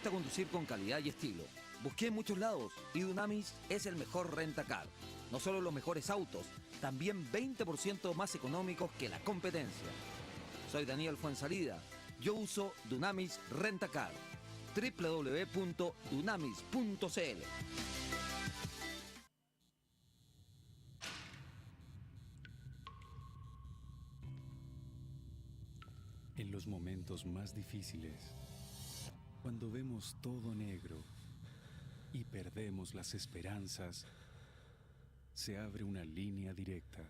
gusta conducir con calidad y estilo. Busqué en muchos lados y Dunamis es el mejor rentacar. No solo los mejores autos, también 20% más económicos que la competencia. Soy Daniel Fuensalida. Yo uso Dunamis Rentacar. www.dunamis.cl. En los momentos más difíciles, cuando vemos todo negro y perdemos las esperanzas, se abre una línea directa.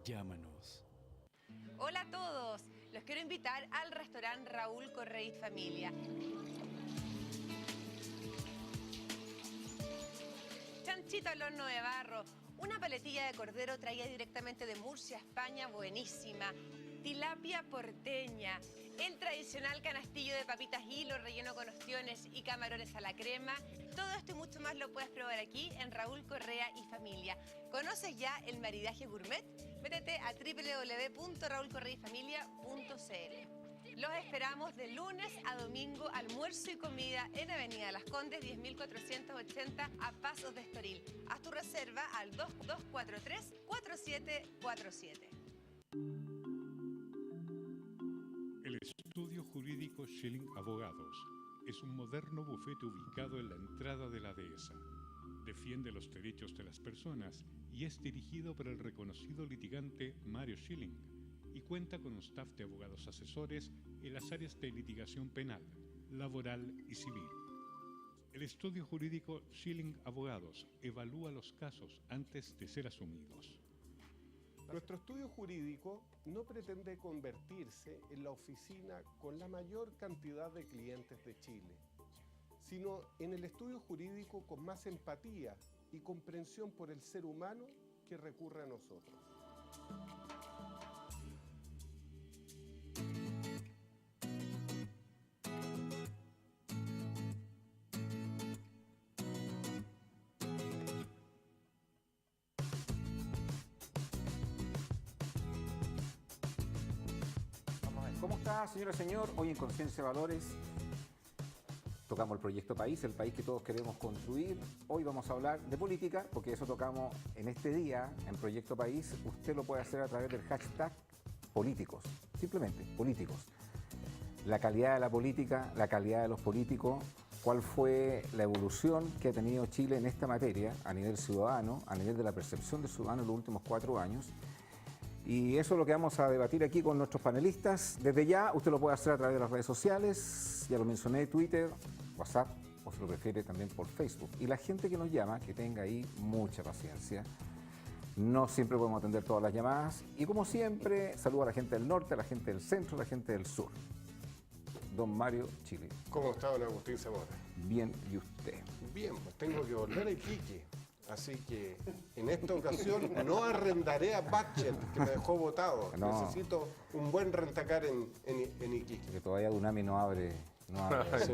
Llámanos. Hola a todos, los quiero invitar al restaurante Raúl Correa y Familia. Chanchito al horno de barro, una paletilla de cordero traída directamente de Murcia, España, buenísima. Tilapia porteña, el tradicional canastillo de papitas hilo relleno con ostiones y camarones a la crema. Todo esto y mucho más lo puedes probar aquí en Raúl Correa y Familia. ¿Conoces ya el maridaje gourmet? Métete a www.raulcorreayfamilia.cl. Los esperamos de lunes a domingo, almuerzo y comida en Avenida Las Condes, 10.480 a Pasos de Estoril. Haz tu reserva al 2243-4747. El Estudio Jurídico Schilling Abogados es un moderno bufete ubicado en la entrada de la dehesa. Defiende los derechos de las personas y es dirigido por el reconocido litigante Mario Schilling y cuenta con un staff de abogados asesores en las áreas de litigación penal, laboral y civil. El Estudio Jurídico Schilling Abogados evalúa los casos antes de ser asumidos. Nuestro estudio jurídico no pretende convertirse en la oficina con la mayor cantidad de clientes de Chile, sino en el estudio jurídico con más empatía y comprensión por el ser humano que recurre a nosotros. ¿Cómo está, señora y señor? Hoy en Conciencia de Valores tocamos el proyecto País, el país que todos queremos construir. Hoy vamos a hablar de política, porque eso tocamos en este día, en Proyecto País. Usted lo puede hacer a través del hashtag políticos, simplemente políticos. La calidad de la política, la calidad de los políticos, cuál fue la evolución que ha tenido Chile en esta materia a nivel ciudadano, a nivel de la percepción del ciudadano en los últimos 4 años. Y eso es lo que vamos a debatir aquí con nuestros panelistas. Desde ya, usted lo puede hacer a través de las redes sociales, ya lo mencioné, Twitter, WhatsApp, o si lo prefiere también por Facebook. Y la gente que nos llama, que tenga ahí mucha paciencia. No siempre podemos atender todas las llamadas. Y como siempre, saludo a la gente del norte, a la gente del centro, a la gente del sur. Don Mario Chile. ¿Cómo está, don Agustín Zamora? Bien, ¿y usted? Bien, pues tengo que volver a Iquique. Así que en esta ocasión no arrendaré a Batchet, que me dejó botado. No. Necesito un buen rentacar en Iquique. Que todavía Dunami no abre. Sí.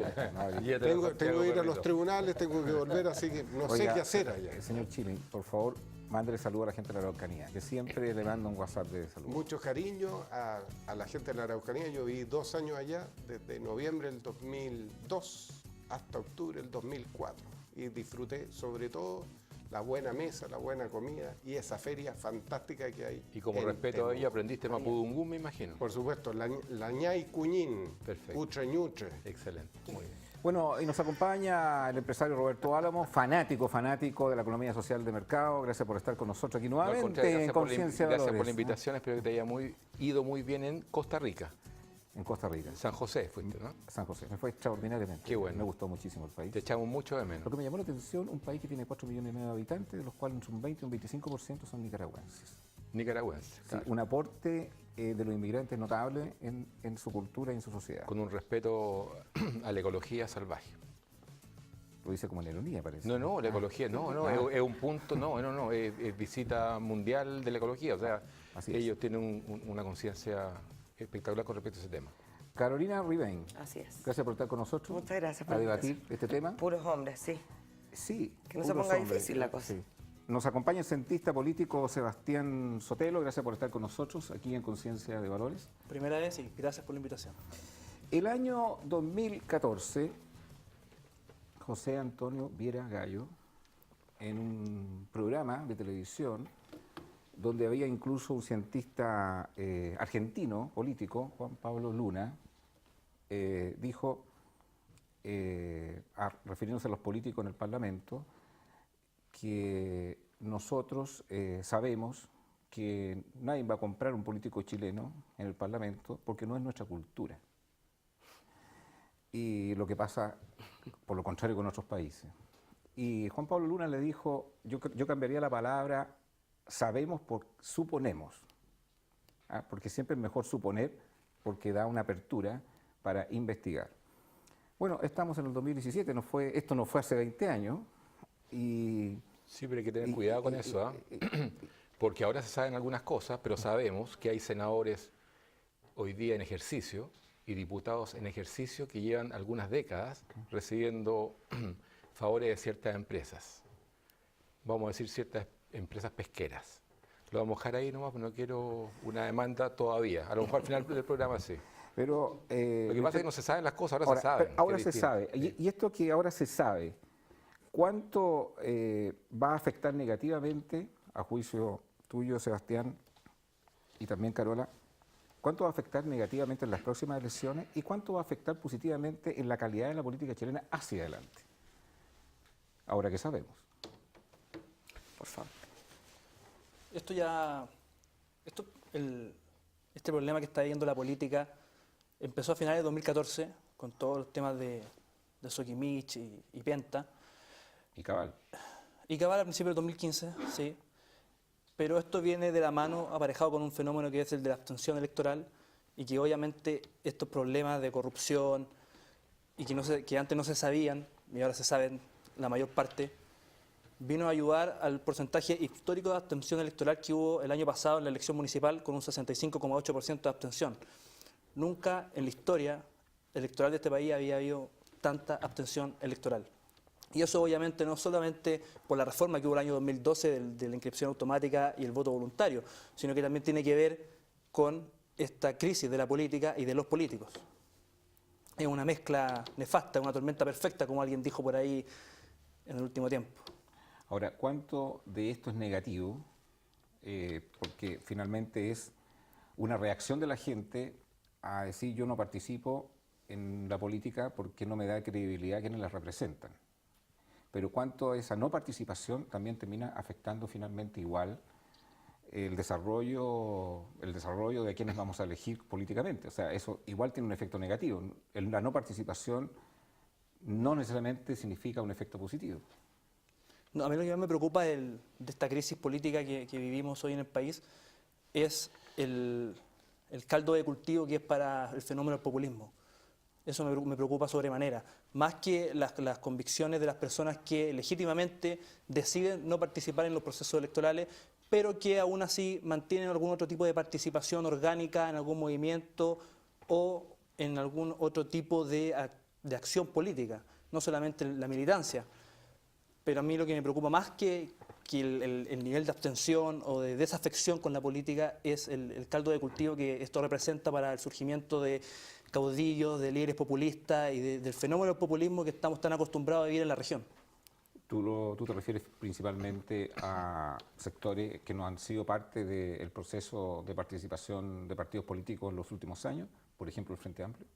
Tengo que ir a los tribunales, tengo que volver, así que no sé qué hacer allá. Señor Chile, por favor, mándele saludo a la gente de la Araucanía, que siempre le mando un WhatsApp de salud. Mucho cariño a la gente de la Araucanía. Yo viví 2 años allá, desde noviembre del 2002 hasta octubre del 2004. Y disfruté sobre todo la buena mesa, la buena comida y esa feria fantástica que hay. Y como respeto a ella, aprendiste mapudungún, me imagino. Por supuesto, la ñay cuñín, Perfecto. utre ñutre. Excelente, muy bien. Bueno, y nos acompaña el empresario Roberto Álamo, fanático de la economía social de mercado. Gracias por estar con nosotros aquí nuevamente en Conciencia de Valores. Gracias por la invitación, espero que te haya ido muy bien en Costa Rica. En Costa Rica. San José fuiste, ¿no? San José, me fue extraordinariamente. Qué bueno. Me gustó muchísimo el país. Te echamos mucho de menos. Lo que me llamó la atención, un país que tiene 4,5 millones de habitantes, de los cuales un 20 o un 25% son nicaragüenses. Nicaragüense, claro. Sí, un aporte de los inmigrantes notable en su cultura y en su sociedad. Con un respeto a la ecología salvaje. Lo dice como en ironía, parece. No, la ecología, es un punto, es visita mundial de la ecología, o sea, ellos tienen una conciencia espectacular con respecto a ese tema. Carolina Ribén. Así es. Gracias por estar con nosotros. Muchas gracias por a la debatir invitación. este tema. Puros hombres, sí. Sí. Que no se puros ponga hombres. difícil la cosa. Sí. Nos acompaña el cientista político Sebastián Sotelo. Gracias por estar con nosotros aquí en Conciencia de Valores. Primera vez y gracias por la invitación. El año 2014, José Antonio Viera Gallo, en un programa de televisión, donde había incluso un cientista argentino, político, Juan Pablo Luna, dijo, refiriéndose a los políticos en el Parlamento, que nosotros sabemos que nadie va a comprar un político chileno en el Parlamento porque no es nuestra cultura. Y lo que pasa, por lo contrario, con otros países. Y Juan Pablo Luna le dijo, yo cambiaría la palabra sabemos por suponemos, porque siempre es mejor suponer porque da una apertura para investigar. Bueno, estamos en el 2017, esto no fue hace 20 años. Sí, pero hay que tener cuidado con eso, porque ahora se saben algunas cosas, pero sabemos que hay senadores hoy día en ejercicio y diputados en ejercicio que llevan algunas décadas recibiendo favores de ciertas empresas. Vamos a decir ciertas empresas pesqueras. Lo vamos a dejar ahí nomás, pero no quiero una demanda todavía. A lo mejor al final del programa sí. Pero, lo que pasa es que no se saben las cosas, ahora se saben. Ahora se sabe. Y esto que ahora se sabe, ¿cuánto va a afectar negativamente, a juicio tuyo, Sebastián, y también Carola, cuánto va a afectar negativamente en las próximas elecciones y cuánto va a afectar positivamente en la calidad de la política chilena hacia adelante? Ahora que sabemos. Por favor. Este problema que está viviendo la política empezó a finales de 2014 con todos los temas de Soquimich y Penta. Y Cabal. Y Cabal al principio del 2015, sí. Pero esto viene de la mano, aparejado con un fenómeno que es el de la abstención electoral y que obviamente estos problemas de corrupción y que antes no se sabían y ahora se saben la mayor parte, vino a ayudar al porcentaje histórico de abstención electoral que hubo el año pasado en la elección municipal con un 65,8% de abstención. Nunca en la historia electoral de este país había habido tanta abstención electoral. Y eso obviamente no solamente por la reforma que hubo el año 2012 de la inscripción automática y el voto voluntario, sino que también tiene que ver con esta crisis de la política y de los políticos. Es una mezcla nefasta, una tormenta perfecta, como alguien dijo por ahí en el último tiempo. Ahora, ¿cuánto de esto es negativo? Porque finalmente es una reacción de la gente a decir yo no participo en la política porque no me da credibilidad a quienes la representan. Pero cuánto esa no participación también termina afectando finalmente igual el desarrollo de quienes vamos a elegir políticamente. O sea, eso igual tiene un efecto negativo. La no participación no necesariamente significa un efecto positivo. No, a mí lo que más me preocupa de esta crisis política que vivimos hoy en el país es el caldo de cultivo que es para el fenómeno del populismo. Eso me preocupa sobremanera, más que las convicciones de las personas que legítimamente deciden no participar en los procesos electorales, pero que aún así mantienen algún otro tipo de participación orgánica en algún movimiento o en algún otro tipo de acción política, no solamente la militancia. Pero a mí lo que me preocupa más que el nivel de abstención o de desafección con la política es el caldo de cultivo que esto representa para el surgimiento de caudillos, de líderes populistas y del fenómeno del populismo que estamos tan acostumbrados a vivir en la región. Tú te refieres principalmente a sectores que no han sido parte del proceso de participación de partidos políticos en los últimos años, por ejemplo el Frente Amplio.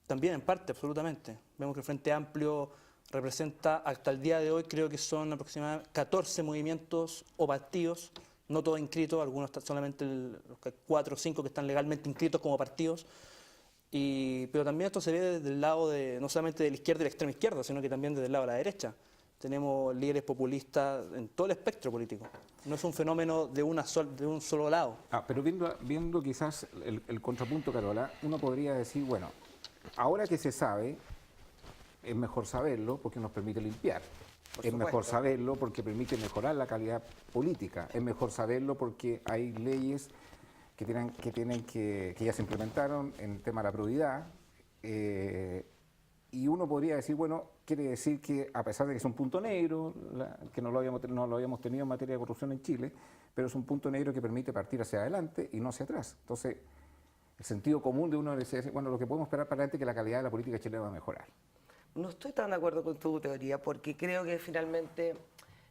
También en parte, absolutamente. Vemos que el Frente Amplio representa hasta el día de hoy, creo que son aproximadamente 14 movimientos o partidos, no todos inscritos, algunos solamente los 4 o 5 que están legalmente inscritos como partidos. Pero también esto se ve desde el lado no solamente de la izquierda y la extrema izquierda, sino que también desde el lado de la derecha. Tenemos líderes populistas en todo el espectro político. No es un fenómeno de un solo lado. Pero viendo quizás el contrapunto, Carola, uno podría decir, bueno, ahora que se sabe, es mejor saberlo porque nos permite limpiar. Es mejor saberlo porque permite mejorar la calidad política. Es mejor saberlo porque hay leyes que ya se implementaron en el tema de la probidad, Y uno podría decir, bueno, quiere decir que a pesar de que es un punto negro, que no lo habíamos tenido en materia de corrupción en Chile, pero es un punto negro que permite partir hacia adelante y no hacia atrás. Entonces, el sentido común de uno es, bueno, lo que podemos esperar para adelante es que la calidad de la política chilena va a mejorar. No estoy tan de acuerdo con tu teoría, porque creo que finalmente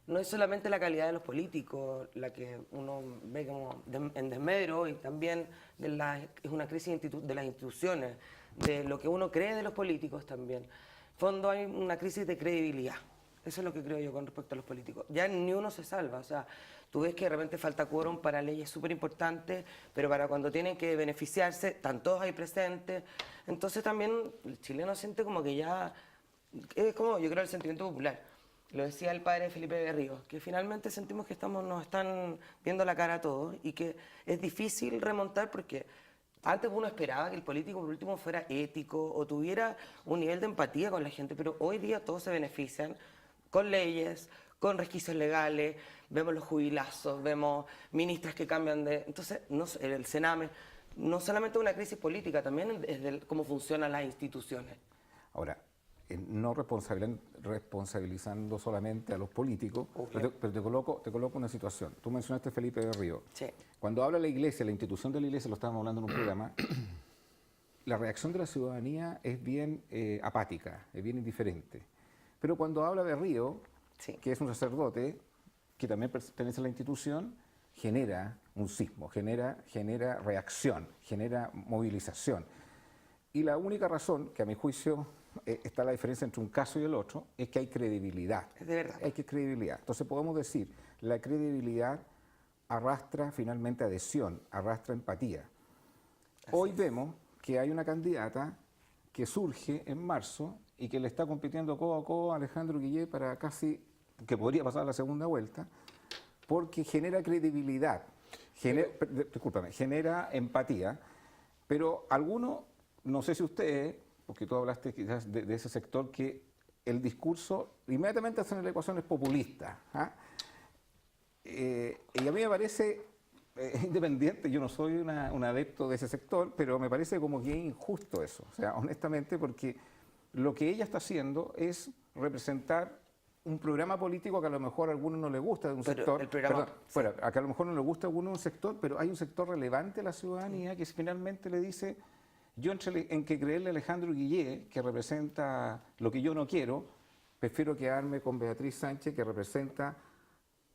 no es solamente la calidad de los políticos la que uno ve como en desmedro, y también es una crisis de las instituciones, de lo que uno cree de los políticos también. En fondo hay una crisis de credibilidad. Eso es lo que creo yo con respecto a los políticos. Ya ni uno se salva, o sea, tú ves que de repente falta quórum para leyes súper importantes, pero para cuando tienen que beneficiarse, están todos ahí presentes. Entonces también el chileno siente como que ya, es como yo creo el sentimiento popular. Lo decía el padre Felipe Berrío, que finalmente sentimos que nos están viendo la cara a todos y que es difícil remontar porque antes uno esperaba que el político por último fuera ético o tuviera un nivel de empatía con la gente, pero hoy día todos se benefician con leyes, con resquicios legales, vemos los jubilazos, vemos ministras que cambian de... Entonces, el Sename, no solamente una crisis política, también es de cómo funcionan las instituciones. Ahora, no responsabilizando solamente a los políticos, pero te coloco una situación. Tú mencionaste Felipe Berrío. Sí. Cuando habla la Iglesia, la institución de la Iglesia, lo estábamos hablando en un programa, la reacción de la ciudadanía es bien apática, es bien indiferente. Pero cuando habla Berrío, Sí. que es un sacerdote, que también pertenece a la institución, genera un sismo, genera reacción, genera movilización. Y la única razón, que a mi juicio está la diferencia entre un caso y el otro, es que hay credibilidad. Es de verdad. Hay credibilidad. Entonces podemos decir, la credibilidad arrastra finalmente adhesión, arrastra empatía. Hoy vemos que hay una candidata que surge en marzo y que le está compitiendo codo a codo a Alejandro Guillé para casi, que podría pasar a la segunda vuelta, porque genera credibilidad, genera empatía, pero algunos, no sé si ustedes, porque tú hablaste quizás de ese sector, que el discurso inmediatamente hacen la ecuación es populista. Y a mí me parece, independiente, yo no soy un adepto de ese sector, pero me parece como que es injusto eso, o sea, honestamente, porque lo que ella está haciendo es representar un programa político que a lo mejor a algunos no le gusta de un sector. A que a lo mejor no le gusta a algunos de un sector, pero hay un sector relevante de la ciudadanía que finalmente le dice, yo en que creerle a Alejandro Guillé, que representa lo que yo no quiero, prefiero quedarme con Beatriz Sánchez, que representa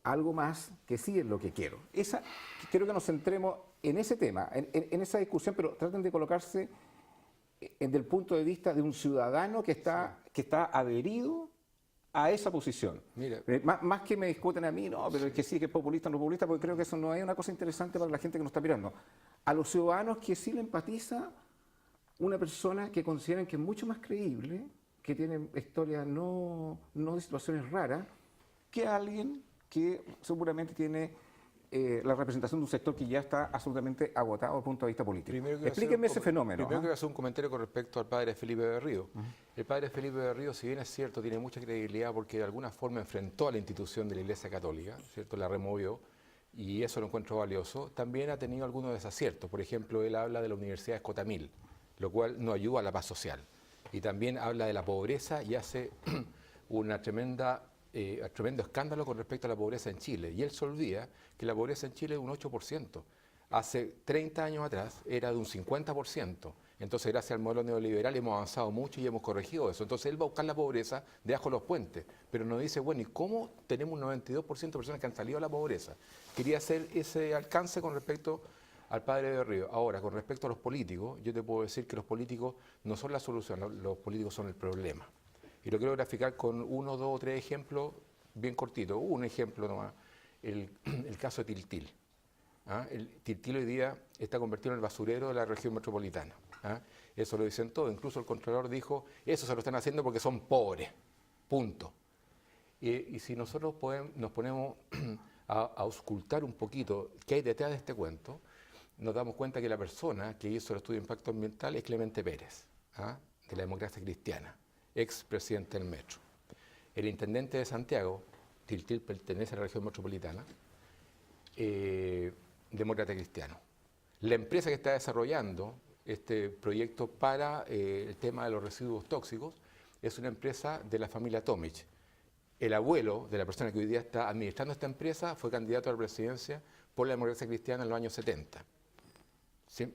algo más que sí es lo que quiero. Quiero que nos centremos en ese tema, en esa discusión, pero traten de colocarse desde el punto de vista de un ciudadano que está adherido a esa posición. Mira. Más que me discuten a mí, no, pero es que sí, que es populista o no populista, porque creo que eso no es una cosa interesante para la gente que nos está mirando. A los ciudadanos que sí le empatiza una persona que consideran que es mucho más creíble, que tiene historias no de situaciones raras, que alguien que seguramente tiene la representación de un sector que ya está absolutamente agotado desde el punto de vista político. Explíquenme ese fenómeno. Primero que voy a hacer un comentario con respecto al padre Felipe Berrío. El padre Felipe Berrío, si bien es cierto, tiene mucha credibilidad porque de alguna forma enfrentó a la institución de la Iglesia Católica, ¿cierto? La removió, y eso lo encuentro valioso. También ha tenido algunos desaciertos. Por ejemplo, él habla de la Universidad de Escotamil, lo cual no ayuda a la paz social. Y también habla de la pobreza y hace tremendo escándalo con respecto a la pobreza en Chile. Y él se olvida que la pobreza en Chile es un 8%. Hace 30 años atrás era de un 50%. Entonces, gracias al modelo neoliberal hemos avanzado mucho y hemos corregido eso. Entonces, él va a buscar la pobreza debajo de los puentes. Pero nos dice, bueno, ¿y cómo tenemos un 92% de personas que han salido de la pobreza? Quería hacer ese alcance con respecto al padre Berrío. Ahora, con respecto a los políticos, yo te puedo decir que los políticos no son la solución, los políticos son el problema. Y lo quiero graficar con 1, 2 o 3 ejemplos bien cortitos. Un ejemplo nomás, el caso de Tiltil. El Tiltil hoy día está convertido en el basurero de la región metropolitana. Eso lo dicen todos, incluso el Contralor dijo, eso se lo están haciendo porque son pobres, punto. Y si nosotros nos ponemos a auscultar un poquito qué hay detrás de este cuento, nos damos cuenta que la persona que hizo el estudio de impacto ambiental es Clemente Pérez, de la Democracia Cristiana, ex presidente del Metro. El intendente de Santiago, Tiltil pertenece a la región metropolitana, demócrata cristiano. La empresa que está desarrollando este proyecto para el tema de los residuos tóxicos es una empresa de la familia Tomic. El abuelo de la persona que hoy día está administrando esta empresa fue candidato a la presidencia por la Democracia Cristiana en los años 70. ¿Sí?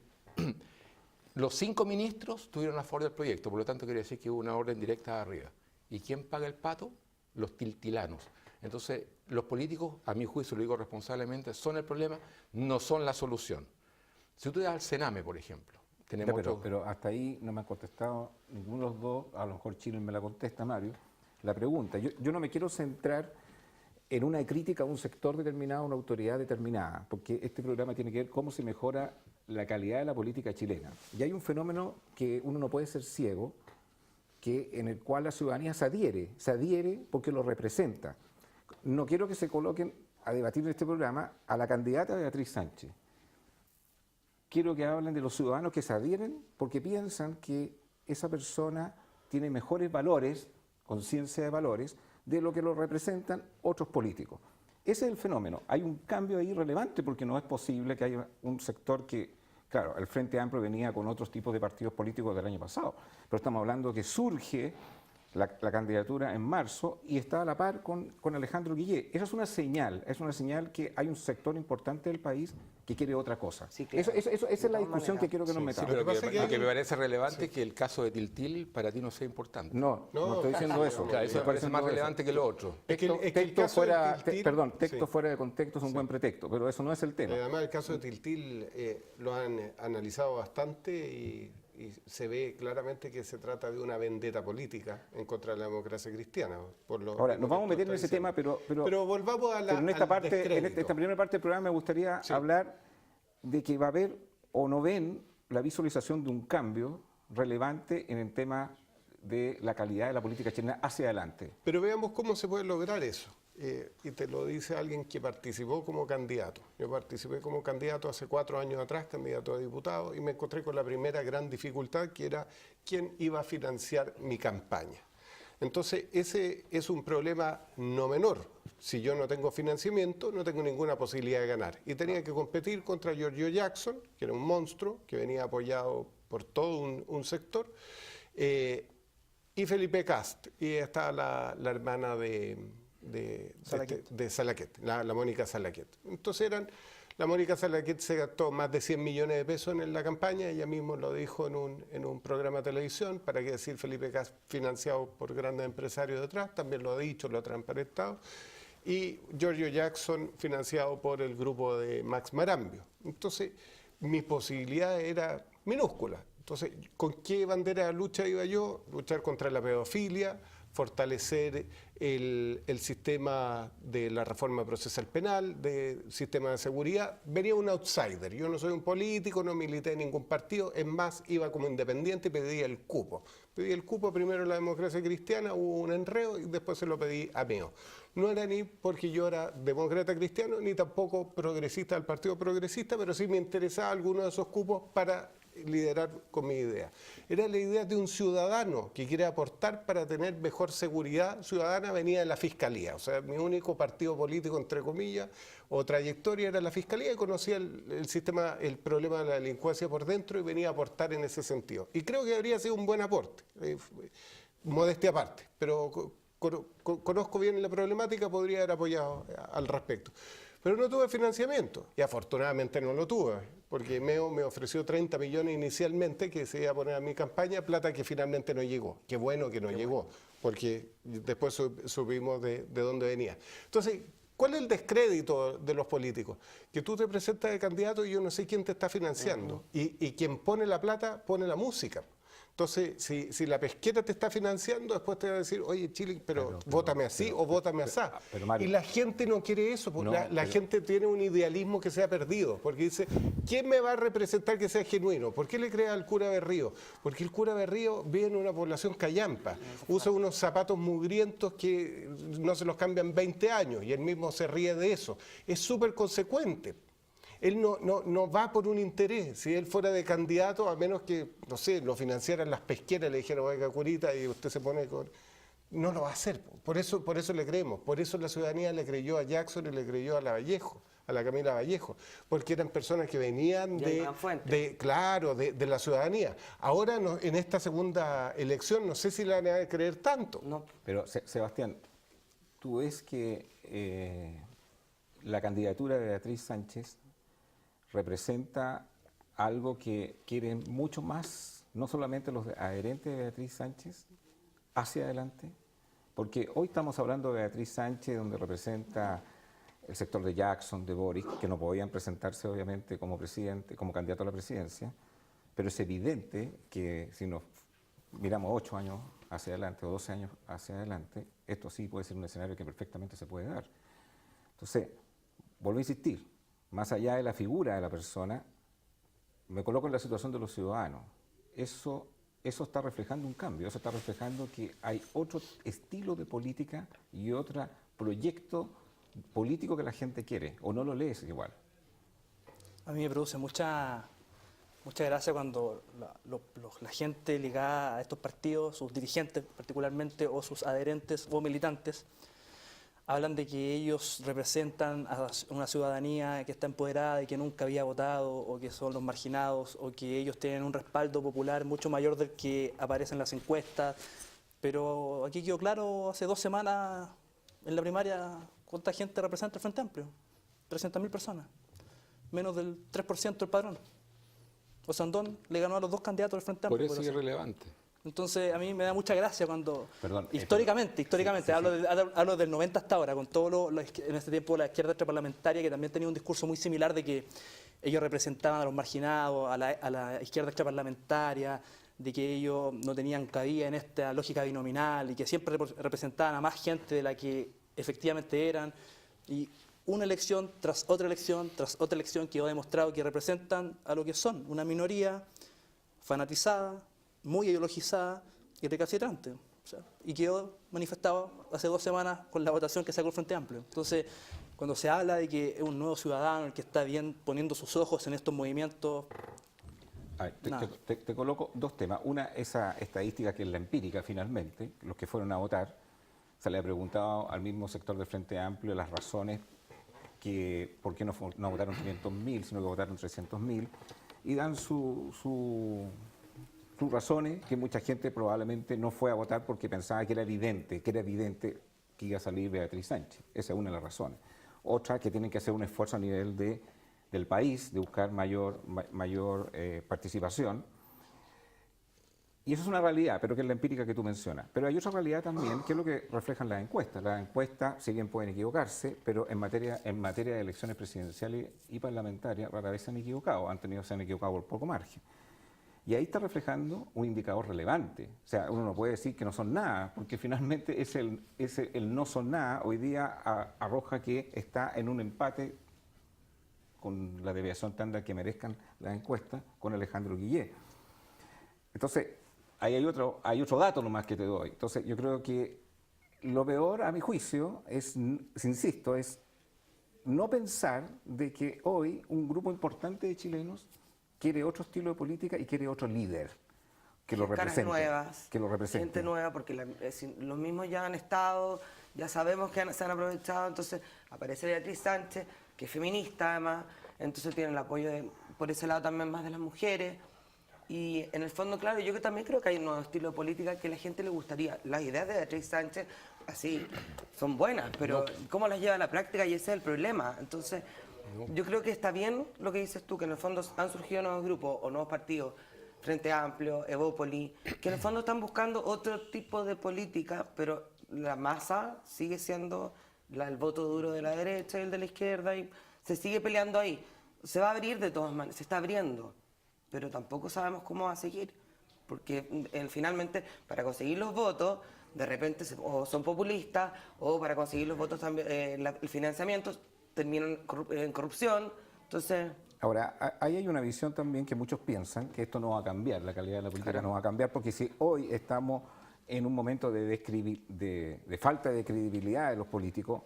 Los 5 ministros estuvieron a favor del proyecto, por lo tanto quiere decir que hubo una orden directa de arriba. ¿Y quién paga el pato? Los tiltilanos. Entonces, los políticos, a mi juicio, lo digo responsablemente, son el problema, no son la solución. Si tú te das al Sename, por ejemplo, tenemos pero hasta ahí no me han contestado ninguno de los dos, a lo mejor Chile me la contesta, Mario, la pregunta. Yo no me quiero centrar en una crítica a un sector determinado, a una autoridad determinada, porque este programa tiene que ver cómo se mejora la calidad de la política chilena. Y hay un fenómeno que uno no puede ser ciego, en el cual la ciudadanía se adhiere porque lo representa. No quiero que se coloquen a debatir en este programa a la candidata Beatriz Sánchez. Quiero que hablen de los ciudadanos que se adhieren porque piensan que esa persona tiene mejores valores, conciencia de valores, de lo que lo representan otros políticos. Ese es el fenómeno. Hay un cambio ahí relevante porque no es posible que haya un sector que, claro, el Frente Amplio venía con otros tipos de partidos políticos del año pasado, pero estamos hablando que surge la candidatura en marzo y está a la par con Alejandro Guillé. Esa es una señal que hay un sector importante del país que quiere otra cosa. Sí, claro. Esa es la discusión que quiero que nos metamos. Sí, pero lo que me parece relevante es que el caso de Tiltil para ti no sea importante. No estoy diciendo eso. Claro, eso me parece más relevante que lo otro. Texto fuera de contexto es un buen pretexto, pero eso no es el tema. Además, el caso de Tiltil lo han analizado bastante y se ve claramente que se trata de una vendetta política en contra de la democracia cristiana. Ahora, nos vamos a meter en ese tema, pero volvamos a en esta primera parte del programa me gustaría hablar de que va a haber o no ven la visualización de un cambio relevante en el tema de la calidad de la política chilena hacia adelante. Pero veamos cómo se puede lograr eso. Y te lo dice alguien que participó como candidato. Yo participé como candidato hace 4 años atrás, candidato a diputado, y me encontré con la primera gran dificultad, que era quién iba a financiar mi campaña. Entonces, ese es un problema no menor. Si yo no tengo financiamiento, no tengo ninguna posibilidad de ganar. Y tenía que competir contra Giorgio Jackson, que era un monstruo, que venía apoyado por todo un sector, y Felipe Cast, y estaba la hermana de Salaquet, la Mónica Salaquet. Entonces la Mónica Salaquet se gastó más de 100 millones de pesos en la campaña, ella mismo lo dijo en un programa de televisión, para qué decir Felipe Cast financiado por grandes empresarios detrás, también lo ha dicho, lo ha transparentado, y Giorgio Jackson financiado por el grupo de Max Marambio. Entonces mi posibilidad era minúscula. Entonces, ¿con qué bandera de lucha iba yo? Luchar contra la pedofilia, fortalecer el sistema de la reforma procesal penal, del sistema de seguridad. Venía un outsider. Yo no soy un político, no milité en ningún partido, es más, iba como independiente y pedía el cupo. Pedí el cupo primero en la Democracia Cristiana, hubo un enredo y después se lo pedí a Meo. No era ni porque yo era demócrata cristiano, ni tampoco progresista del Partido Progresista, pero sí me interesaba alguno de esos cupos para liderar con mi idea. Era la idea de un ciudadano que quiere aportar para tener mejor seguridad ciudadana, venía de la Fiscalía. O sea, mi único partido político, entre comillas, o trayectoria era la Fiscalía, y conocía el sistema, el problema de la delincuencia por dentro y venía a aportar en ese sentido. Y creo que habría sido un buen aporte, modestia aparte, pero conozco bien la problemática, podría haber apoyado al respecto. Pero no tuve financiamiento, y afortunadamente no lo tuve, porque Meo me ofreció 30 millones inicialmente que se iba a poner a mi campaña, plata que finalmente no llegó. Qué bueno que no llegó, porque después supimos de dónde venía. Entonces, ¿cuál es el descrédito de los políticos? Que tú te presentas de candidato y yo no sé quién te está financiando. Y quien pone la plata, pone la música. Entonces, si la pesquera te está financiando, después te va a decir, oye, Chile, pero vótame así o vótame así. Y la gente no quiere eso, porque la gente tiene un idealismo que se ha perdido, porque dice, ¿quién me va a representar que sea genuino? ¿Por qué le crea al cura Berrío? Porque el cura Berrío vive en una población callampa, usa unos zapatos mugrientos que no se los cambian 20 años, y él mismo se ríe de eso. Es súper consecuente. Él no va por un interés. Si él fuera de candidato, a menos que, no sé, lo financiaran las pesqueras, le dijeran, oiga, curita, y usted se pone con... No lo va a hacer. Por eso le creemos. Por eso la ciudadanía le creyó a Jackson y le creyó a Lavallejo. a la Camila Vallejo, porque eran personas que venían Y hay más fuentes. de la ciudadanía. Ahora en esta segunda elección no sé si la van a creer tanto. No. Pero Sebastián, tú ves que la candidatura de Beatriz Sánchez representa algo que quieren mucho más, no solamente los adherentes de Beatriz Sánchez, hacia adelante, porque hoy estamos hablando de Beatriz Sánchez, donde representa el sector de Jackson, de Boris, que no podían presentarse obviamente como presidente, como candidato a la presidencia, pero es evidente que si nos miramos 8 años hacia adelante o 12 años hacia adelante, esto sí puede ser un escenario que perfectamente se puede dar. Entonces, vuelvo a insistir, más allá de la figura de la persona, me coloco en la situación de los ciudadanos. Eso está reflejando un cambio, eso está reflejando que hay otro estilo de política y otro proyecto político que la gente quiere, o no lo lees igual. A mí me produce mucha gracia cuando la gente ligada a estos partidos, sus dirigentes particularmente, o sus adherentes o militantes, hablan de que ellos representan a una ciudadanía que está empoderada y que nunca había votado, o que son los marginados, o que ellos tienen un respaldo popular mucho mayor del que aparece en las encuestas. Pero aquí quedó claro hace 2 semanas en la primaria cuánta gente representa el Frente Amplio. 300.000 personas, menos del 3% del padrón. Osandón le ganó a los 2 candidatos del Frente Amplio. Por eso es irrelevante. Entonces, a mí me da mucha gracia cuando, Perdón, históricamente, sí. hablo del 90 hasta ahora, con todo en este tiempo la izquierda extraparlamentaria, que también tenía un discurso muy similar de que ellos representaban a los marginados, a la izquierda extraparlamentaria, de que ellos no tenían cabida en esta lógica binominal y que siempre representaban a más gente de la que efectivamente eran. Y una elección tras otra elección quedó demostrado que representan a lo que son, una minoría fanatizada, muy ideologizada y recalcitrante. O sea, y quedó manifestado hace 2 semanas con la votación que sacó el Frente Amplio. Entonces, cuando se habla de que es un nuevo ciudadano el que está bien poniendo sus ojos en estos movimientos... Te coloco 2 temas. Una, esa estadística que es la empírica finalmente, los que fueron a votar, se le ha preguntado al mismo sector del Frente Amplio las razones por qué no votaron 500.000, sino que votaron 300.000, y dan sus razones, que mucha gente probablemente no fue a votar porque pensaba que era evidente que iba a salir Beatriz Sánchez. Esa es una de las razones. Otra, que tienen que hacer un esfuerzo a nivel del país, de buscar mayor participación. Y eso es una realidad, pero que es la empírica que tú mencionas. Pero hay otra realidad también, que es lo que reflejan las encuestas. Las encuestas, si bien pueden equivocarse, pero en materia de elecciones presidenciales y parlamentarias, rara vez se han equivocado, se han equivocado por poco margen. Y ahí está reflejando un indicador relevante. O sea, uno no puede decir que no son nada, porque finalmente el no son nada hoy día arroja que está en un empate con la deviación tanda que merezcan las encuestas con Alejandro Guillé. Entonces, ahí hay otro dato nomás que te doy. Entonces, yo creo que lo peor, a mi juicio, insisto, es no pensar de que hoy un grupo importante de chilenos quiere otro estilo de política y quiere otro líder que lo represente. Caras nuevas, que lo represente. gente nueva, porque los mismos ya han estado, ya sabemos que se han aprovechado, entonces aparece Beatriz Sánchez, que es feminista además, entonces tiene el apoyo por ese lado también más de las mujeres. Y en el fondo, claro, yo también creo que hay un nuevo estilo de política que a la gente le gustaría. Las ideas de Beatriz Sánchez, así, son buenas, pero ¿cómo las lleva a la práctica? Y ese es el problema. Entonces, yo creo que está bien lo que dices tú, que en el fondo han surgido nuevos grupos o nuevos partidos, Frente Amplio, Evópoli, que en el fondo están buscando otro tipo de política, pero la masa sigue siendo el voto duro de la derecha y el de la izquierda, y se sigue peleando ahí. Se va a abrir de todas maneras, se está abriendo, pero tampoco sabemos cómo va a seguir, porque finalmente para conseguir los votos, de repente o son populistas, o para conseguir los votos también, el financiamiento terminan en corrupción, entonces... Ahora, ahí hay una visión también que muchos piensan que esto no va a cambiar, la calidad de la política no va a cambiar, porque si hoy estamos en un momento de falta de credibilidad de los políticos,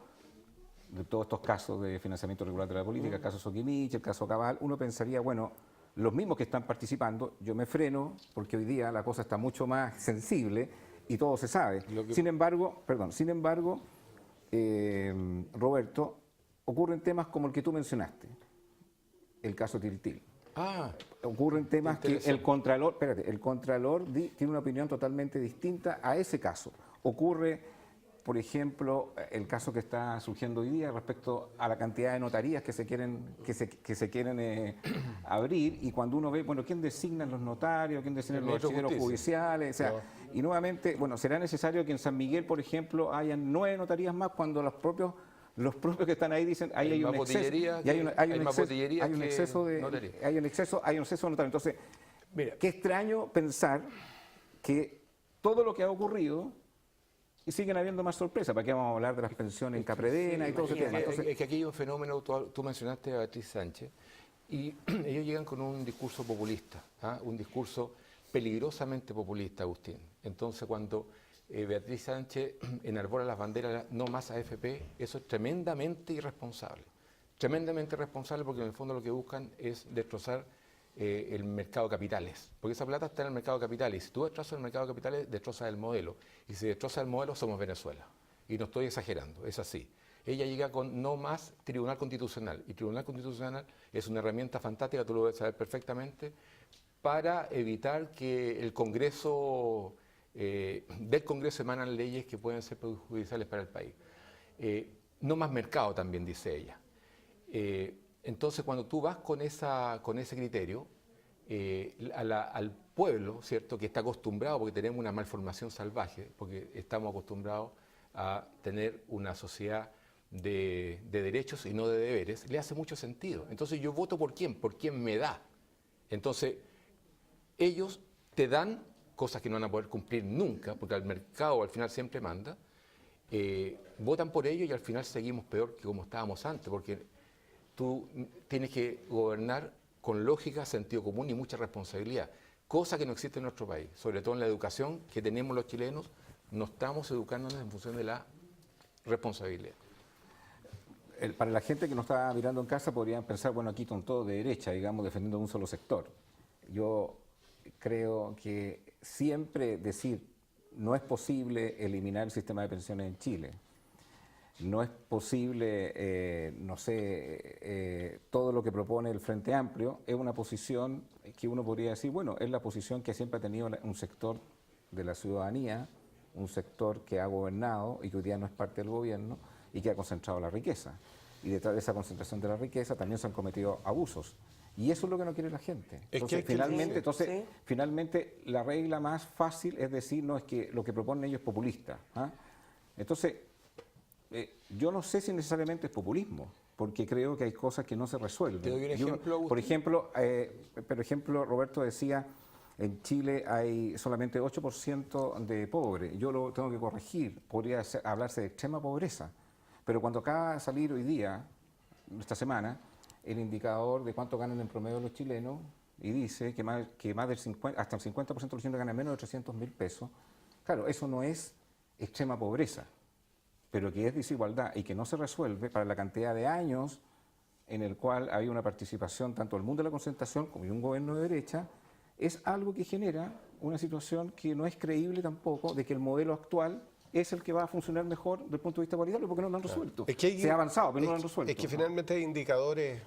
de todos estos casos de financiamiento irregular de la política, el caso Soquimich, el caso Cabal, uno pensaría, bueno, los mismos que están participando, yo me freno, porque hoy día la cosa está mucho más sensible y todo se sabe. Sin embargo, Roberto, ocurren temas como el que tú mencionaste, el caso Tiltil. Ocurren temas que el Contralor tiene una opinión totalmente distinta a ese caso. Ocurre, por ejemplo, el caso que está surgiendo hoy día respecto a la cantidad de notarías que se quieren abrir, y cuando uno ve, bueno, ¿quién designa los notarios? ¿Quién designa los archiveros judiciales? O sea, y nuevamente, bueno, será necesario que en San Miguel, por ejemplo, hayan 9 notarías más cuando los propios que están ahí dicen ahí hay un exceso, y hay un exceso de notario. Entonces, mira, qué extraño pensar que todo lo que ha ocurrido y siguen habiendo más sorpresas. ¿Para qué vamos a hablar de las pensiones en Capredena y todo ese tema? Entonces, es que aquí hay un fenómeno, tú mencionaste a Beatriz Sánchez, y ellos llegan con un discurso populista, un discurso peligrosamente populista, Agustín. Entonces, cuando Beatriz Sánchez enarbora las banderas no más AFP, eso es tremendamente irresponsable. Tremendamente irresponsable, porque en el fondo lo que buscan es destrozar el mercado de capitales. Porque esa plata está en el mercado de capitales. Y si tú destrozas el mercado de capitales, destrozas el modelo. Y si destrozas el modelo, somos Venezuela. Y no estoy exagerando, es así. Ella llega con no más Tribunal Constitucional. Y Tribunal Constitucional es una herramienta fantástica, tú lo debes saber perfectamente, para evitar que el Congreso... del Congreso emanan leyes que pueden ser perjudiciales para el país. No más mercado también, dice ella. Entonces, cuando tú vas con ese criterio, al pueblo, ¿cierto?, que está acostumbrado, porque tenemos una malformación salvaje, porque estamos acostumbrados a tener una sociedad de derechos y no de deberes, le hace mucho sentido. Entonces, yo voto por quién me da. Entonces, ellos te dan cosas que no van a poder cumplir nunca, porque el mercado al final siempre manda, votan por ello y al final seguimos peor que como estábamos antes, porque tú tienes que gobernar con lógica, sentido común y mucha responsabilidad, cosa que no existe en nuestro país, sobre todo en la educación que tenemos los chilenos, no estamos educándonos en función de la responsabilidad. Para la gente que nos está mirando en casa podrían pensar, bueno, aquí son todos de derecha, digamos, defendiendo un solo sector. Yo creo que siempre decir no es posible eliminar el sistema de pensiones en Chile, no es posible, todo lo que propone el Frente Amplio, es una posición que uno podría decir, bueno, es la posición que siempre ha tenido un sector de la ciudadanía, un sector que ha gobernado y que hoy día no es parte del gobierno y que ha concentrado la riqueza. Y detrás de esa concentración de la riqueza también se han cometido abusos. Y eso es lo que no quiere la gente. Finalmente, la regla más fácil es decir, no, es que lo que proponen ellos es populista. Entonces, yo no sé si necesariamente es populismo, porque creo que hay cosas que no se resuelven. ¿Te doy un ejemplo, por ejemplo, Roberto decía, en Chile hay solamente 8% de pobres. Yo lo tengo que corregir, podría hablarse de extrema pobreza. Pero cuando acaba de salir hoy día, esta semana, el indicador de cuánto ganan en promedio los chilenos, y dice que hasta el 50% de los chilenos ganan menos de 300.000 pesos. Claro, eso no es extrema pobreza, pero que es desigualdad y que no se resuelve para la cantidad de años en el cual había una participación tanto del mundo de la concentración como de un gobierno de derecha, es algo que genera una situación que no es creíble tampoco de que el modelo actual es el que va a funcionar mejor desde el punto de vista cualitativo, porque no lo han resuelto. Es que se ha avanzado, pero no lo han resuelto. Es que finalmente hay indicadores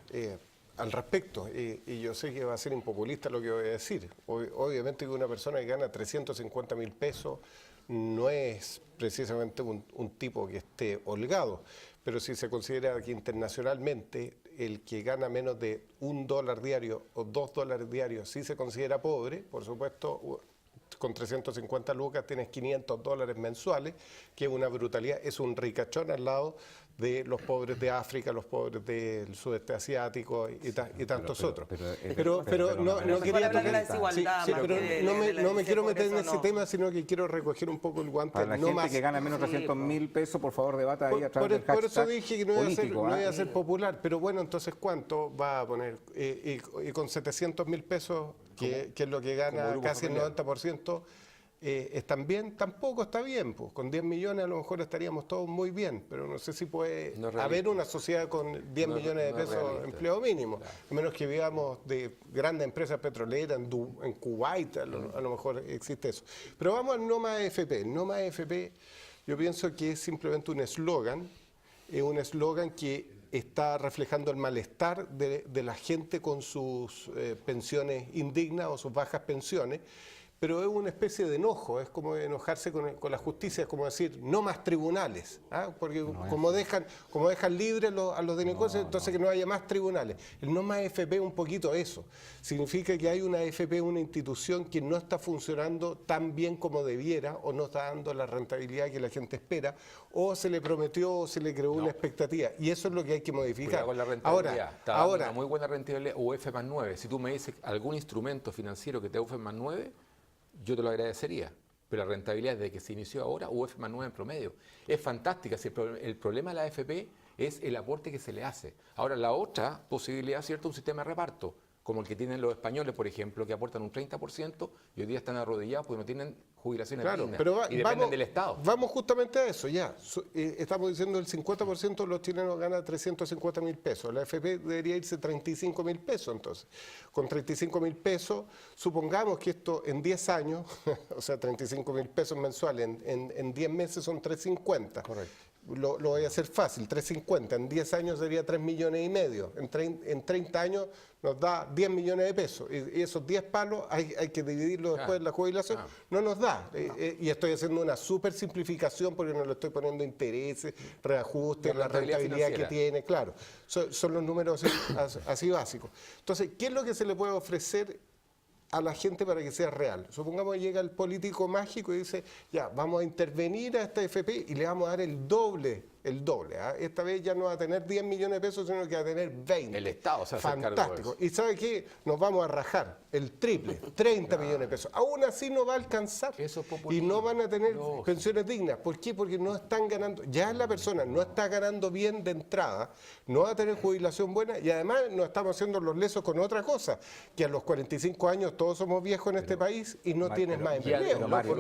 al respecto, y yo sé que va a ser impopulista lo que voy a decir. Obviamente que una persona que gana 350.000 pesos no es precisamente un tipo que esté holgado, pero si se considera que internacionalmente el que gana menos de $1 diario o $2 diarios sí se considera pobre, por supuesto. Con 350 lucas tienes $500 mensuales, que es una brutalidad, es un ricachón al lado de los pobres de África, los pobres del sudeste asiático y tantos otros. Pero no quería tocar, no me quiero meter en ese tema, sino que quiero recoger un poco el guante. Para la gente que gana menos de 300.000 pesos, por favor, debata ahí a través del hashtag. Por eso dije que no iba a ser popular, pero bueno, entonces, ¿cuánto va a poner? Y con 700.000 pesos, que es lo que gana casi el 90%, ¿están bien? Tampoco está bien, pues. Con 10 millones a lo mejor estaríamos todos muy bien, pero no sé si puede haber una sociedad con 10 millones de pesos de empleo mínimo, a menos que vivamos de grandes empresas petroleras en Kuwait, a lo mejor existe eso. Pero vamos al No Más AFP. No Más AFP yo pienso que es simplemente un eslogan, es un eslogan que está reflejando el malestar de la gente con sus pensiones indignas o sus bajas pensiones, pero es una especie de enojo, es como enojarse con la justicia, es como decir, no más tribunales, ¿ah? Porque como dejan libres a los delincuentes, entonces que no haya más tribunales. El no más AFP es un poquito eso, significa que hay una AFP, una institución que no está funcionando tan bien como debiera, o no está dando la rentabilidad que la gente espera, o se le prometió o se le creó una expectativa, y eso es lo que hay que modificar. Con la rentabilidad. Está dando una muy buena rentabilidad UF más 9. Si tú me dices algún instrumento financiero que te dé UF más 9, yo te lo agradecería, pero la rentabilidad desde que se inició ahora, UF más 9 en promedio, es fantástica. Si el problema de la AFP es el aporte que se le hace. Ahora, la otra posibilidad, ¿cierto?, un sistema de reparto, como el que tienen los españoles, por ejemplo, que aportan un 30% y hoy día están arrodillados porque no tienen jubilaciones dignas, pero y dependen del Estado. Vamos justamente a eso, ya. Estamos diciendo el 50% de los chilenos gana 350.000 pesos. La AFP debería irse 35.000 pesos, entonces. Con 35.000 pesos, supongamos que esto en 10 años, o sea, 35.000 pesos mensuales, en 10 meses son 350. Correcto. Lo voy a hacer fácil, 350, en 10 años sería 3,5 millones, en 30 años nos da 10 millones de pesos, y esos 10 palos hay que dividirlo después de la jubilación, no nos da, y estoy haciendo una súper simplificación porque no le estoy poniendo intereses, reajustes, la rentabilidad que tiene, claro, son los números así básicos. Entonces, ¿qué es lo que se le puede ofrecer a la gente para que sea real? Supongamos que llega el político mágico y dice, ya, vamos a intervenir a esta AFP y le vamos a dar el doble. ¿Ah? Esta vez ya no va a tener 10 millones de pesos, sino que va a tener 20. El Estado se hace cargo de fantástico. ¿Y sabe qué? Nos vamos a rajar el triple, 30 millones de pesos. Aún así no va a alcanzar. Eso es y no van a tener pensiones dignas. ¿Por qué? Porque no están ganando. Ya la persona no está ganando bien de entrada, no va a tener jubilación buena, y además nos estamos haciendo los lesos con otra cosa, que a los 45 años todos somos viejos en este país y no tienes más empleo.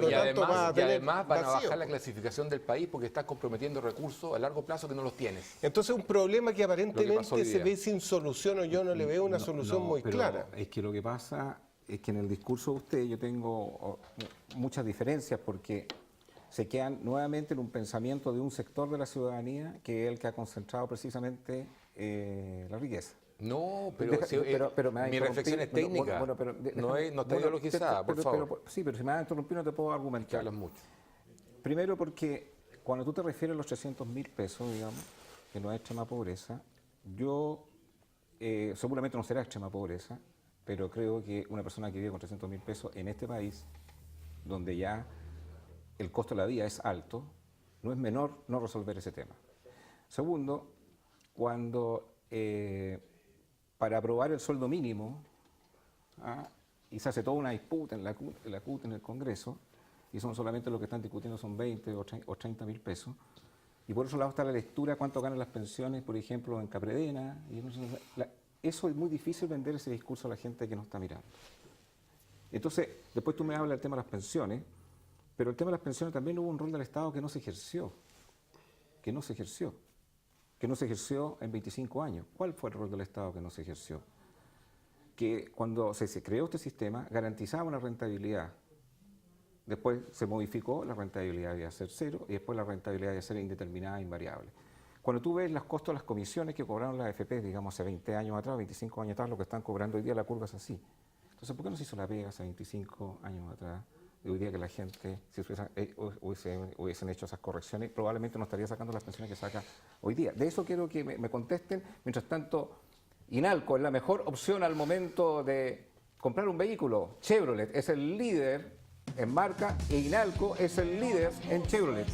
Y además van a bajar la clasificación del país porque estás comprometiendo recursos a largo plazo que no los tienes. Entonces un problema que aparentemente se ve sin solución, o yo no le veo una solución muy clara. Es que lo que pasa es que en el discurso de usted yo tengo muchas diferencias, porque se quedan nuevamente en un pensamiento de un sector de la ciudadanía que es el que ha concentrado precisamente la riqueza. No, pero mi reflexión es técnica, no está ideologizada, por favor. Sí, pero si me vas a interrumpir no te puedo argumentar. Que hablas mucho. Primero porque cuando tú te refieres a los 300.000 pesos, digamos, que no es extrema pobreza, yo seguramente no será extrema pobreza, pero creo que una persona que vive con 300.000 pesos en este país, donde ya el costo de la vida es alto, no es menor no resolver ese tema. Segundo, cuando para aprobar el sueldo mínimo, y se hace toda una disputa en la CUT, en el Congreso, y son solamente lo que están discutiendo son 20 o 30.000 pesos. Y por otro lado está la lectura, cuánto ganan las pensiones, por ejemplo, en Capredena. Y eso es muy difícil vender ese discurso a la gente que no está mirando. Entonces, después tú me hablas del tema de las pensiones, pero el tema de las pensiones también hubo un rol del Estado que no se ejerció, que no se ejerció en 25 años. ¿Cuál fue el rol del Estado que no se ejerció? Que cuando se creó este sistema garantizaba una rentabilidad. Después se modificó, la rentabilidad debía ser cero, y después la rentabilidad debía ser indeterminada e invariable. Cuando tú ves los costos de las comisiones que cobraron las AFP, digamos, hace 20 años atrás, 25 años atrás, lo que están cobrando hoy día, la curva es así. Entonces, ¿por qué no se hizo la pega hace 25 años atrás? Y hoy día que la gente, si hubiesen hecho esas correcciones, probablemente no estaría sacando las pensiones que saca hoy día. De eso quiero que me contesten. Mientras tanto, Inalco es la mejor opción al momento de comprar un vehículo. Chevrolet es el líder en marca, e Inalco es el líder en Chevrolet.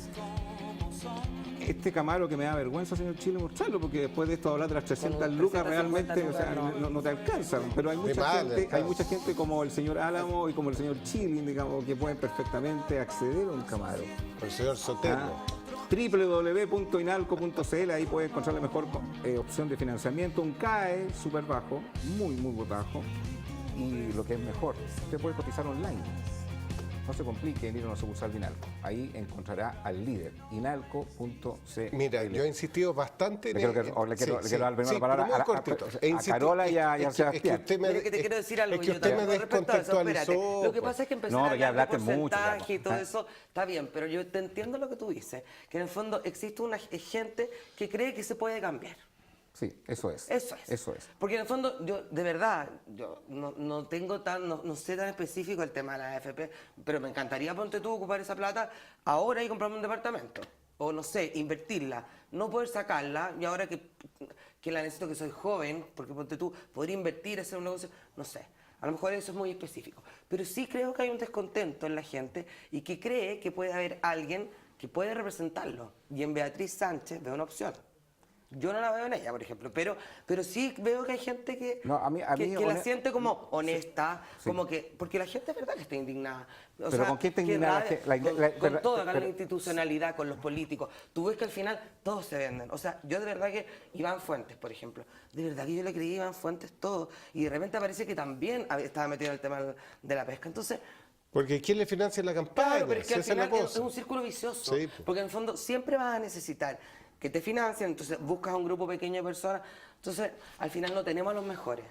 Este Camaro que me da vergüenza, señor Chile, mostrarlo, porque después de esto hablar de las 300 lucas realmente, o sea, no te alcanzan. Pero hay mucha gente como el señor Álamo y como el señor Chile, digamos, que pueden perfectamente acceder a un Camaro. El señor Sotelo. www.inalco.cl, ahí puedes encontrar la mejor opción de financiamiento, un CAE súper bajo, muy bajo, y lo que es mejor, usted puede cotizar online. No se complique en ir a una sucursal de Inalco. Ahí encontrará al líder, inalco.cl. Mira, yo he insistido bastante en le quiero dar la palabra a Carola y a Sebastián. Que te quiero decir algo. Es que usted me descontextualizó. Lo que pasa es que empezar a hablar de porcentaje mucho, y todo eso está bien, pero yo te entiendo lo que tú dices, que en el fondo existe una gente que cree que se puede cambiar. Sí, eso es. Eso es. Eso es. Porque en el fondo, yo de verdad, yo no tengo no sé tan específico el tema de la AFP, pero me encantaría, ponte tú, ocupar esa plata ahora y comprarme un departamento. O no sé, invertirla. No poder sacarla y ahora que la necesito, que soy joven, porque ponte tú, podría invertir, hacer un negocio, no sé. A lo mejor eso es muy específico. Pero sí creo que hay un descontento en la gente y que cree que puede haber alguien que puede representarlo. Y en Beatriz Sánchez veo una opción. Yo no la veo en ella, por ejemplo, pero sí veo que hay gente que, que la siente como honesta, sí. Como que, porque la gente es verdad que está indignada. O pero sea, ¿con quién está indignada? Con toda la institucionalidad, con los políticos. Tú ves que al final todos se venden. O sea, yo de verdad que Iván Fuentes, por ejemplo, de verdad que yo le creí a Iván Fuentes todo y de repente parece que también estaba metido en el tema de la pesca. Entonces... Porque ¿quién le financia la campaña? Claro, pero es que al final es un círculo vicioso. Sí. Porque en el fondo siempre vas a necesitar que te financien, entonces buscas un grupo pequeño de personas, entonces al final no tenemos a los mejores,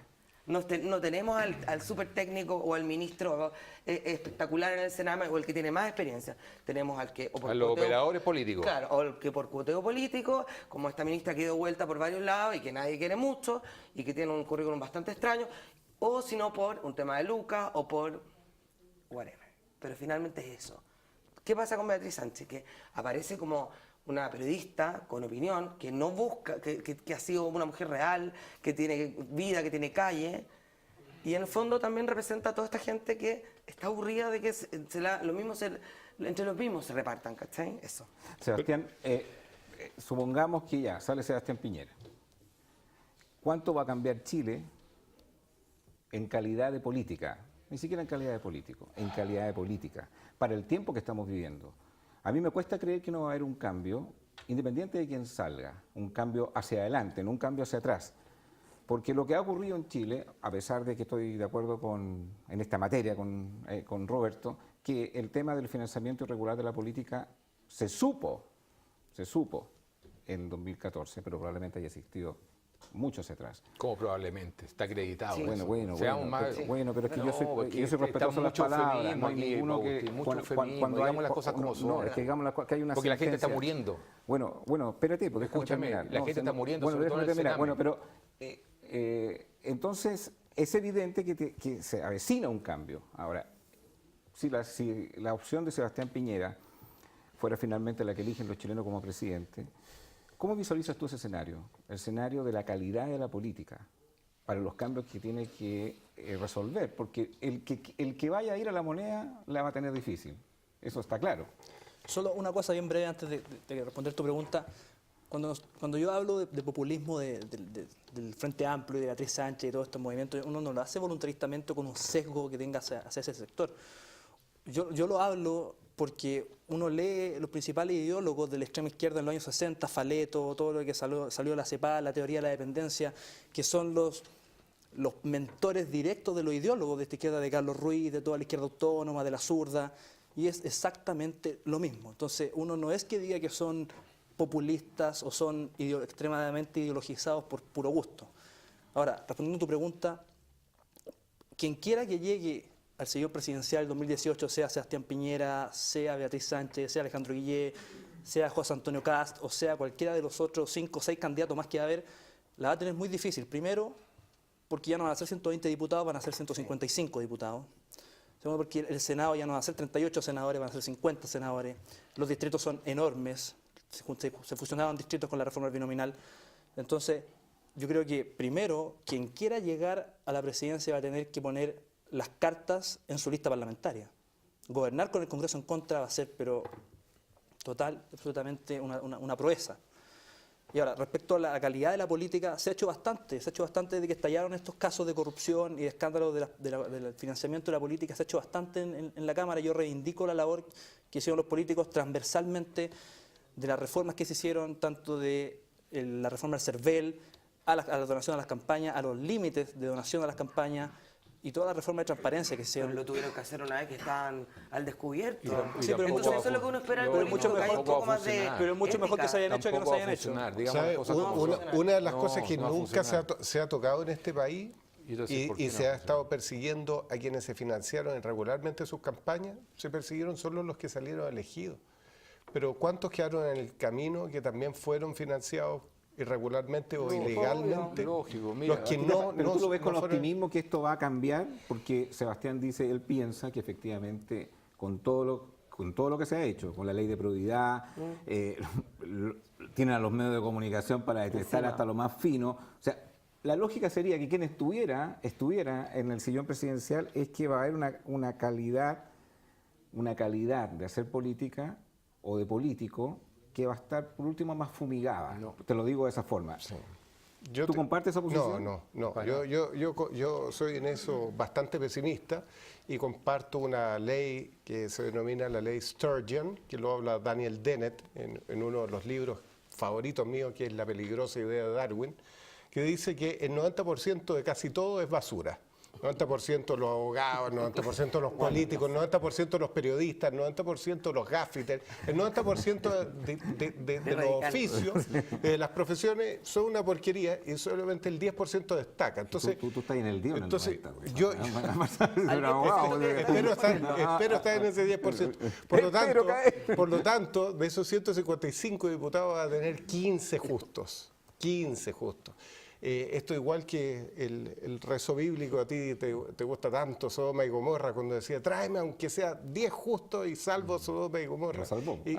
no tenemos al súper técnico o al ministro espectacular en el Sename o el que tiene más experiencia, tenemos al que... A los operadores políticos. Claro, o el que por cuoteo político, como esta ministra que dio vuelta por varios lados y que nadie quiere mucho y que tiene un currículum bastante extraño, o si no por un tema de lucas o por whatever, pero finalmente es eso. ¿Qué pasa con Beatriz Sánchez? Que aparece como una periodista con opinión, que no busca, que ha sido una mujer real, que tiene vida, que tiene calle, y en el fondo también representa a toda esta gente que está aburrida de que entre los mismos se repartan, ¿cachai? Eso. Sebastián, supongamos que ya sale Sebastián Piñera. ¿Cuánto va a cambiar Chile en calidad de política? Ni siquiera en calidad de político, en calidad de política, para el tiempo que estamos viviendo. A mí me cuesta creer que no va a haber un cambio, independiente de quién salga, un cambio hacia adelante, no un cambio hacia atrás. Porque lo que ha ocurrido en Chile, a pesar de que estoy de acuerdo en esta materia con Roberto, que el tema del financiamiento irregular de la política se supo en 2014, pero probablemente haya existido mucho hacia atrás. ¿Cómo probablemente? Está acreditado. Sí. Bueno, pero es que no, yo soy respetuoso de las palabras. No hay ninguno que... Cuando digamos las cosas como son. No, es que digamos que hay una porque sentencia. La gente está muriendo. Bueno, espérate, porque escúchame, la gente está muriendo. Bueno, déjame terminar. Bueno, pero entonces es evidente que se avecina un cambio. Ahora, si la opción de Sebastián Piñera fuera finalmente la que eligen los chilenos como presidente, ¿cómo visualizas tú ese escenario? El escenario de la calidad de la política para los cambios que tiene que resolver, porque el que vaya a ir a la moneda la va a tener difícil, eso está claro. Solo una cosa bien breve antes de responder tu pregunta. Cuando yo hablo de populismo del Frente Amplio y de Beatriz Sánchez y todos estos movimientos, uno no lo hace voluntaristamente con un sesgo que tenga hacia ese sector. Yo lo hablo porque uno lee los principales ideólogos de la extrema izquierda en los años 60, Faleto, todo lo que salió de la CEPAL, la teoría de la dependencia, que son los mentores directos de los ideólogos de esta izquierda, de Carlos Ruiz, de toda la izquierda autónoma, de la zurda, y es exactamente lo mismo. Entonces, uno no es que diga que son populistas o son extremadamente ideologizados por puro gusto. Ahora, respondiendo a tu pregunta, quien quiera que llegue al señor presidencial del 2018, sea Sebastián Piñera, sea Beatriz Sánchez, sea Alejandro Guillé, sea José Antonio Kast, o sea cualquiera de los otros 5 o 6 candidatos más que va a haber, la va a tener muy difícil. Primero, porque ya no van a ser 120 diputados, van a ser 155 diputados. Segundo, porque el Senado ya no va a ser 38 senadores, van a ser 50 senadores. Los distritos son enormes, se fusionaron distritos con la reforma binominal. Entonces, yo creo que primero, quien quiera llegar a la presidencia va a tener que poner las cartas en su lista parlamentaria. Gobernar con el Congreso en contra va a ser, pero absolutamente una proeza. Y ahora, respecto a la calidad de la política, se ha hecho bastante desde que estallaron estos casos de corrupción y de escándalos del financiamiento de la política, se ha hecho bastante en la Cámara. Yo reivindico la labor que hicieron los políticos transversalmente, de las reformas que se hicieron, tanto de la reforma del CERVEL, a la donación a las campañas, a los límites de donación a las campañas, y toda la reforma de transparencia que se hicieron. Pero lo tuvieron que hacer una vez que estaban al descubierto. Sí, pero entonces eso es lo que uno espera, pero es mucho mejor que se hayan hecho que no se hayan hecho. Una de las cosas que nunca se ha tocado en este país y se ha estado persiguiendo a quienes se financiaron irregularmente sus campañas, se persiguieron solo los que salieron elegidos. Pero ¿cuántos quedaron en el camino que también fueron financiados irregularmente o ilegalmente. Lógico, mira, los que Pero tú lo ves con fueron- optimismo que esto va a cambiar, porque Sebastián dice, él piensa que efectivamente con todo lo que se ha hecho, con la ley de probidad, tienen a los medios de comunicación para detectar hasta lo más fino. O sea, la lógica sería que quien estuviera en el sillón presidencial es que va a haber una calidad de hacer política o de político que va a estar, por último, más fumigada. Te lo digo de esa forma. Sí. ¿Tú compartes esa posición? No. Yo soy en eso bastante pesimista y comparto una ley que se denomina la ley Sturgeon, que lo habla Daniel Dennett en uno de los libros favoritos míos, que es La peligrosa idea de Darwin, que dice que el 90% de casi todo es basura. 90% de los abogados, 90% de los políticos, 90% de los periodistas, 90% de los gaffiters, el 90% de los oficios, de las profesiones, son una porquería y solamente el 10% destaca. Entonces, tú estás en el día. Entonces, espero estar en ese 10%. Por lo tanto, de esos 155 diputados va a tener 15 justos. 15 justos. Esto igual que el rezo bíblico, a ti te gusta tanto Sodoma y Gomorra, cuando decía, tráeme aunque sea 10 justos y salvo Sodoma y Gomorra. Lo salvó. Y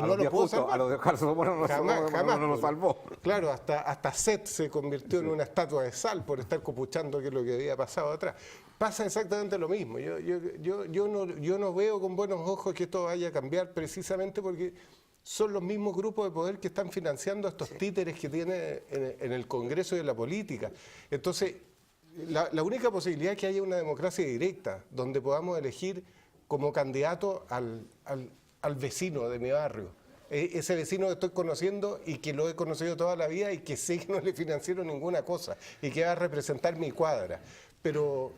no lo pudo salvar. A los de Sodoma jamás no lo salvó. Claro, hasta Set se convirtió en una estatua de sal por estar copuchando que es lo que había pasado atrás. Pasa exactamente lo mismo. Yo no veo con buenos ojos que esto vaya a cambiar precisamente porque son los mismos grupos de poder que están financiando a estos títeres que tiene en el Congreso y en la política. Entonces, la única posibilidad es que haya una democracia directa, donde podamos elegir como candidato al vecino de mi barrio. Ese vecino que estoy conociendo y que lo he conocido toda la vida y que sé que no le financiaron ninguna cosa y que va a representar mi cuadra. Pero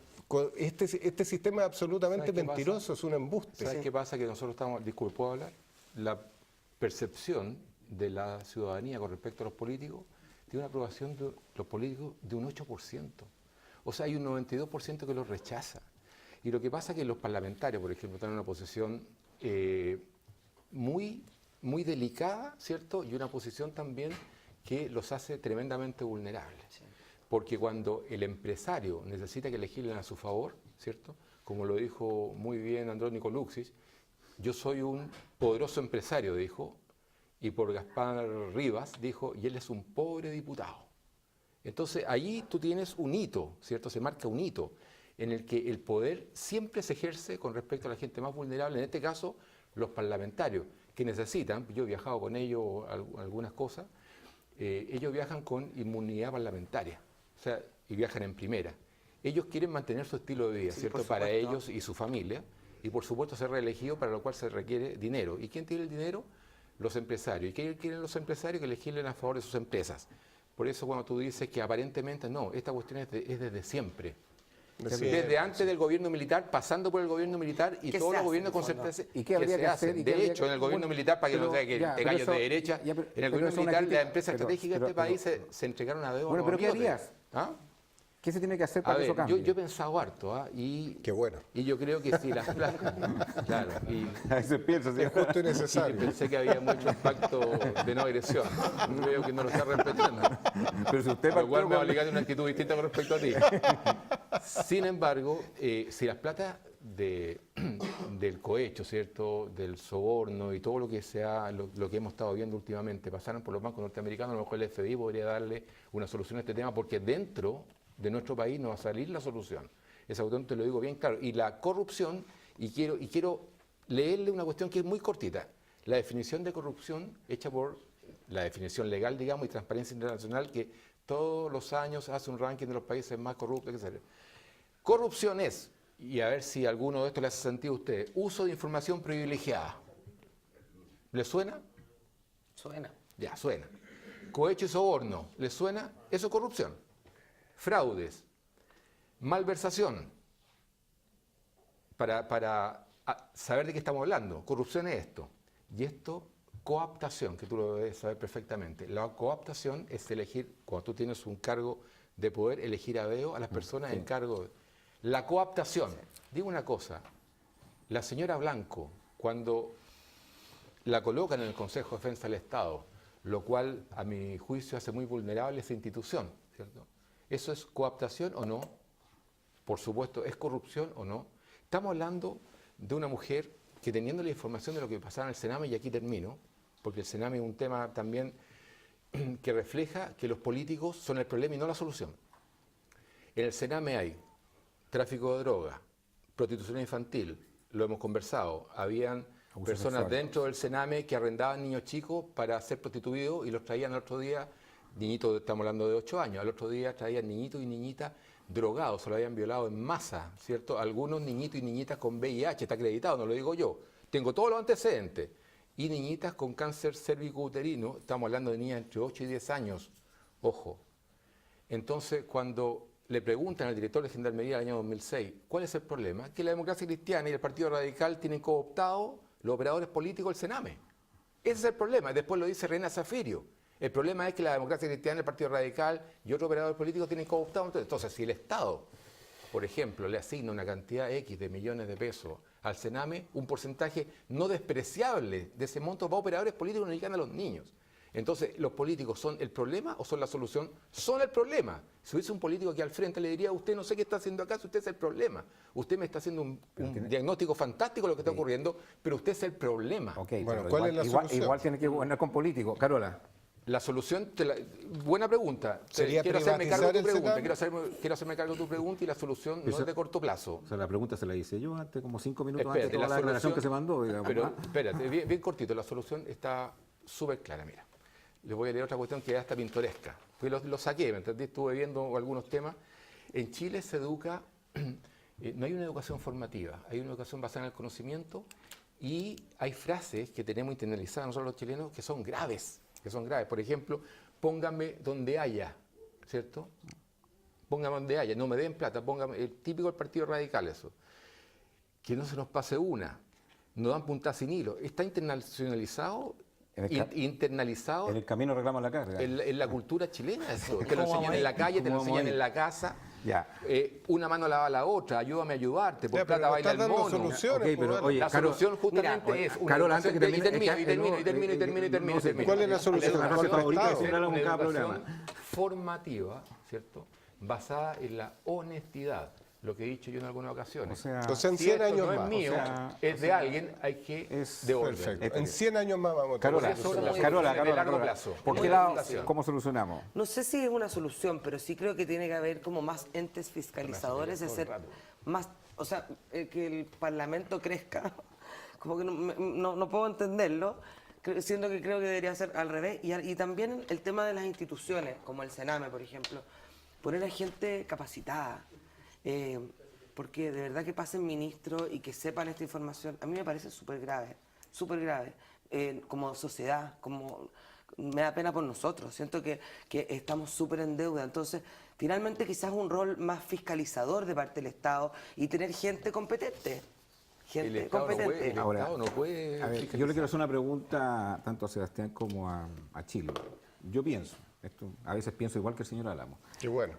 este sistema es absolutamente mentiroso, es un embuste. ¿Sabes qué pasa? Que nosotros estamos, disculpe, ¿puedo hablar? La percepción de la ciudadanía con respecto a los políticos tiene una aprobación de los políticos de un 8%. O sea, hay un 92% que los rechaza. Y lo que pasa es que los parlamentarios, por ejemplo, están en una posición muy delicada, ¿cierto? Y una posición también que los hace tremendamente vulnerables. Sí. Porque cuando el empresario necesita que legislen a su favor, ¿cierto? Como lo dijo muy bien Andrónico Luxis, yo soy un poderoso empresario, dijo, y por Gaspar Rivas dijo, y él es un pobre diputado. Entonces, allí tú tienes un hito, ¿cierto? Se marca un hito en el que el poder siempre se ejerce con respecto a la gente más vulnerable, en este caso, los parlamentarios, que necesitan, yo he viajado con ellos algunas cosas, ellos viajan con inmunidad parlamentaria, o sea, y viajan en primera. Ellos quieren mantener su estilo de vida, sí, ¿cierto? Para ellos y su familia. Y por supuesto ser reelegido, para lo cual se requiere dinero. ¿Y quién tiene el dinero? Los empresarios. ¿Y qué quieren los empresarios? Que legislen a favor de sus empresas. Por eso cuando tú dices que aparentemente no, esta cuestión es desde siempre. Desde antes del gobierno militar, pasando por el gobierno militar y todos los gobiernos concertados. ¿Y qué habría que hacer? De hecho, en el gobierno militar, para que no sea que te gallos de derecha, en el gobierno militar las empresas estratégicas de este país se entregaron a dedo. Bueno, pero ¿qué harías? ¿Ah? ¿Qué se tiene que hacer para que eso cambie? Yo he pensado harto, Qué bueno. Y yo creo que si las plazas... claro, a veces pienso, es justo y necesario. Y pensé que había mucho pacto de no agresión. Veo que no lo está respetando. Pero si usted lo cual me va a obligar a una actitud distinta con respecto a ti. Sin embargo, si las platas del cohecho, ¿cierto?, del soborno y todo lo que lo que hemos estado viendo últimamente pasaran por los bancos norteamericanos, a lo mejor el FBI podría darle una solución a este tema, porque dentro de nuestro país no va a salir la solución. Esa cuestión te lo digo bien claro. Y la corrupción, y quiero leerle una cuestión que es muy cortita. La definición de corrupción hecha por la definición legal, digamos, y Transparencia Internacional, que todos los años hace un ranking de los países más corruptos, etc. Corrupción es, y a ver si alguno de estos le hace sentido a ustedes, uso de información privilegiada. ¿Le suena? Suena. Ya, suena. Cohecho y soborno, ¿le suena? Eso es corrupción. Fraudes, malversación, para saber de qué estamos hablando. Corrupción es esto. Y esto, cooptación, que tú lo debes saber perfectamente. La cooptación es elegir, cuando tú tienes un cargo de poder, elegir a dedo a las personas en cargo. La cooptación. Digo una cosa, la señora Blanco, cuando la colocan en el Consejo de Defensa del Estado, lo cual a mi juicio hace muy vulnerable esa institución, ¿cierto? ¿Eso es cooptación o no? Por supuesto, ¿es corrupción o no? Estamos hablando de una mujer que, teniendo la información de lo que pasaba en el Sename, y aquí termino, porque el Sename es un tema también que refleja que los políticos son el problema y no la solución. En el Sename hay tráfico de droga, prostitución infantil, lo hemos conversado, habían personas dentro del Sename que arrendaban niños chicos para ser prostituidos y los traían al otro día, niñitos, estamos hablando de 8 años, al otro día traían niñitos y niñitas drogados, se lo habían violado en masa, ¿cierto? Algunos niñitos y niñitas con VIH, está acreditado, no lo digo yo, tengo todos los antecedentes, y niñitas con cáncer cérvico-uterino, estamos hablando de niñas entre 8 y 10 años, ojo. Entonces, cuando le preguntan al director de Gendarmería del año 2006, ¿cuál es el problema? Que la Democracia Cristiana y el Partido Radical tienen cooptado los operadores políticos del Sename. Ese es el problema, después lo dice Reina Zafirio. El problema es que la Democracia Cristiana, el Partido Radical y otros operadores políticos tienen cooptado. Entonces, si el Estado, por ejemplo, le asigna una cantidad X de millones de pesos al Sename, un porcentaje no despreciable de ese monto va a operadores políticos que no llegan a los niños. Entonces, ¿los políticos son el problema o son la solución? Son el problema. Si hubiese un político aquí al frente, le diría a usted, no sé qué está haciendo acá, si usted es el problema. Usted me está haciendo un diagnóstico fantástico de lo que está ocurriendo, pero usted es el problema. Okay, bueno, ¿cuál es la solución? Igual tiene que gobernar con políticos. Carola. La solución, buena pregunta. Sería quiero hacerme cargo de tu pregunta. Sename. Quiero hacerme cargo de tu pregunta y la solución no es de corto plazo. O sea, la pregunta se la hice yo antes, como 5 minutos Espérate, antes de toda la declaración que se mandó. Digamos, pero espérate, bien cortito, la solución está súper clara, mira. Les voy a leer otra cuestión que es hasta pintoresca. Pues lo saqué, ¿me entendí? Estuve viendo algunos temas. En Chile se educa, no hay una educación formativa, hay una educación basada en el conocimiento y hay frases que tenemos internalizadas nosotros los chilenos que son graves. Por ejemplo, pónganme donde haya, ¿cierto? Pónganme donde haya, no me den plata, pónganme, el típico del Partido Radical eso. Que no se nos pase una, no dan punta sin hilo. Está internacionalizado, internalizado. En el camino reclama la carga. En la cultura chilena eso. Te lo enseñan en la calle, te lo enseñan en la casa. Ya. Una mano lava la otra, ayúdame a ayudarte, por plata baila el mono. Soluciones, okay, pero, oye, la solución justamente es una Carol, antes que termine, termino. ¿Cuál es la solución? La frase favorita siempre hablamos en cada programa. Formativa, ¿cierto? Basada en la honestidad. Lo que he dicho yo en algunas ocasiones. O sea, en si 100 esto años no más. es mío, es de alguien, hay que devolver. Perfecto. En 100 años más vamos a tener Carola, ¿por qué lado, cómo solucionamos? No sé si es una solución, pero sí creo que tiene que haber como más entes fiscalizadores, es ser más, o sea, que el Parlamento crezca, como que no puedo entenderlo, siendo que creo que debería ser al revés, y también el tema de las instituciones, como el Sename, por ejemplo, poner a gente capacitada, porque de verdad que pasen ministros y que sepan esta información, a mí me parece súper grave, como sociedad, como me da pena por nosotros, siento que estamos súper en deuda, entonces finalmente quizás un rol más fiscalizador de parte del Estado y tener gente competente. El Estado no puede a ver, yo le quiero hacer una pregunta tanto a Sebastián como a Chile. Yo pienso, a veces pienso igual que el señor Álamo. Qué bueno.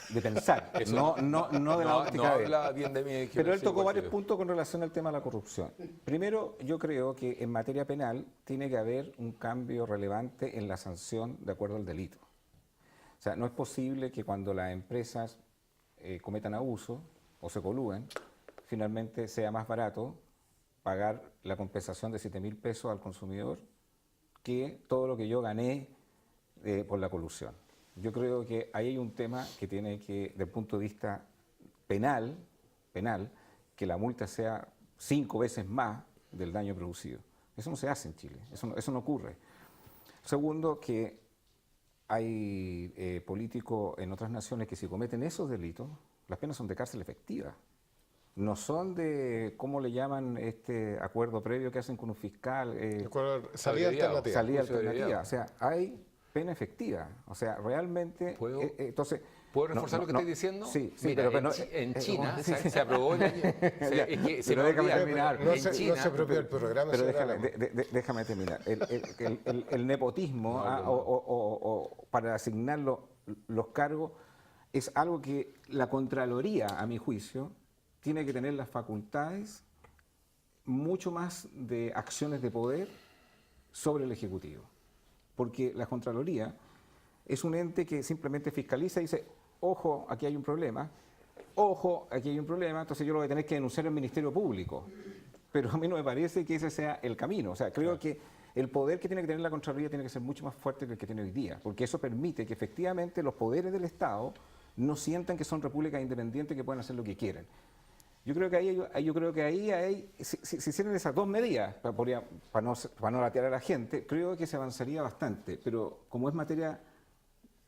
De pensar, no de la óptica de mí. Pero él tocó varios puntos con relación al tema de la corrupción. Primero, yo creo que en materia penal tiene que haber un cambio relevante en la sanción de acuerdo al delito. O sea, no es posible que cuando las empresas cometan abuso o se colúen, finalmente sea más barato pagar la compensación de 7.000 pesos al consumidor que todo lo que yo gané por la colusión. Yo creo que ahí hay un tema que tiene que, desde el punto de vista penal, que la multa sea 5 veces más del daño producido. Eso no se hace en Chile, eso no ocurre. Segundo, que hay políticos en otras naciones que si cometen esos delitos, las penas son de cárcel efectiva. No son de, ¿cómo le llaman este acuerdo previo que hacen con un fiscal? Salida alternativa. O sea, hay pena efectiva. O sea, realmente... entonces, ¿puedo reforzar lo que estoy diciendo? Sí, mira, pero en China se aprobó el año... déjame terminar. No se apropió el programa. Pero déjame terminar. El nepotismo o para asignar los cargos es algo que la Contraloría, a mi juicio, tiene que tener las facultades mucho más de acciones de poder sobre el Ejecutivo. porque la Contraloría es un ente que simplemente fiscaliza y dice, ojo, aquí hay un problema, ojo, aquí hay un problema, entonces yo lo voy a tener que denunciar al Ministerio Público. Pero a mí no me parece que ese sea el camino. O sea, creo que el poder que tiene que tener la Contraloría tiene que ser mucho más fuerte que el que tiene hoy día, porque eso permite que efectivamente los poderes del Estado no sientan que son repúblicas independientes que pueden hacer lo que quieran. Yo creo que ahí si hicieran esas dos medidas, para no latear a la gente, creo que se avanzaría bastante. Pero como es materia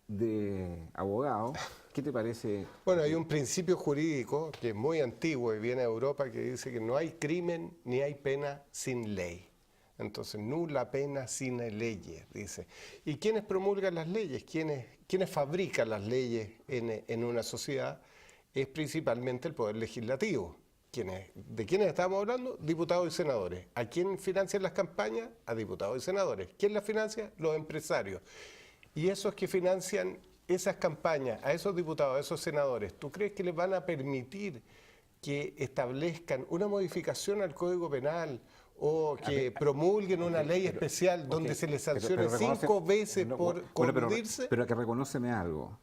de abogado, ¿qué te parece? Bueno, hay un principio jurídico que es muy antiguo y viene de Europa que dice que no hay crimen ni hay pena sin ley. Entonces, nula pena sin leyes, dice. ¿Y quiénes promulgan las leyes? ¿Quiénes fabrican las leyes en una sociedad? Es principalmente el Poder Legislativo. ¿De quiénes estamos hablando? Diputados y senadores. ¿A quién financian las campañas? A diputados y senadores. ¿Quién las financia? Los empresarios. Y esos que financian esas campañas, a esos diputados, a esos senadores, ¿tú crees que les van a permitir que establezcan una modificación al Código Penal o que promulguen una ley especial donde se les sancione 5 veces por coludirse? Pero que reconóceme algo.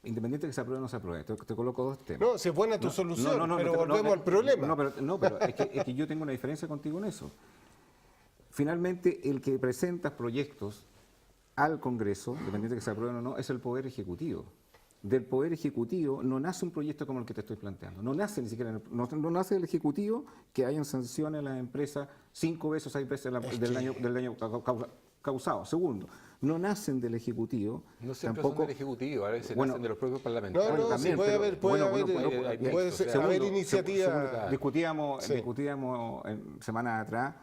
Independiente de que se apruebe o no se apruebe, te coloco dos temas. No, si es buena tu solución, pero volvemos al problema. Pero es que yo tengo una diferencia contigo en eso. Finalmente, el que presenta proyectos al Congreso, independiente de que se aprueben o no, es el Poder Ejecutivo. Del Poder Ejecutivo no nace un proyecto como el que te estoy planteando. No nace ni siquiera, no nace el Ejecutivo que hayan sanciones a las empresas 5 veces o 6 veces del daño causado. Segundo, no nacen del Ejecutivo. No siempre tampoco son del Ejecutivo, a veces nacen de los propios parlamentarios. No, también, sí puede haber iniciativa. Discutíamos en semanas atrás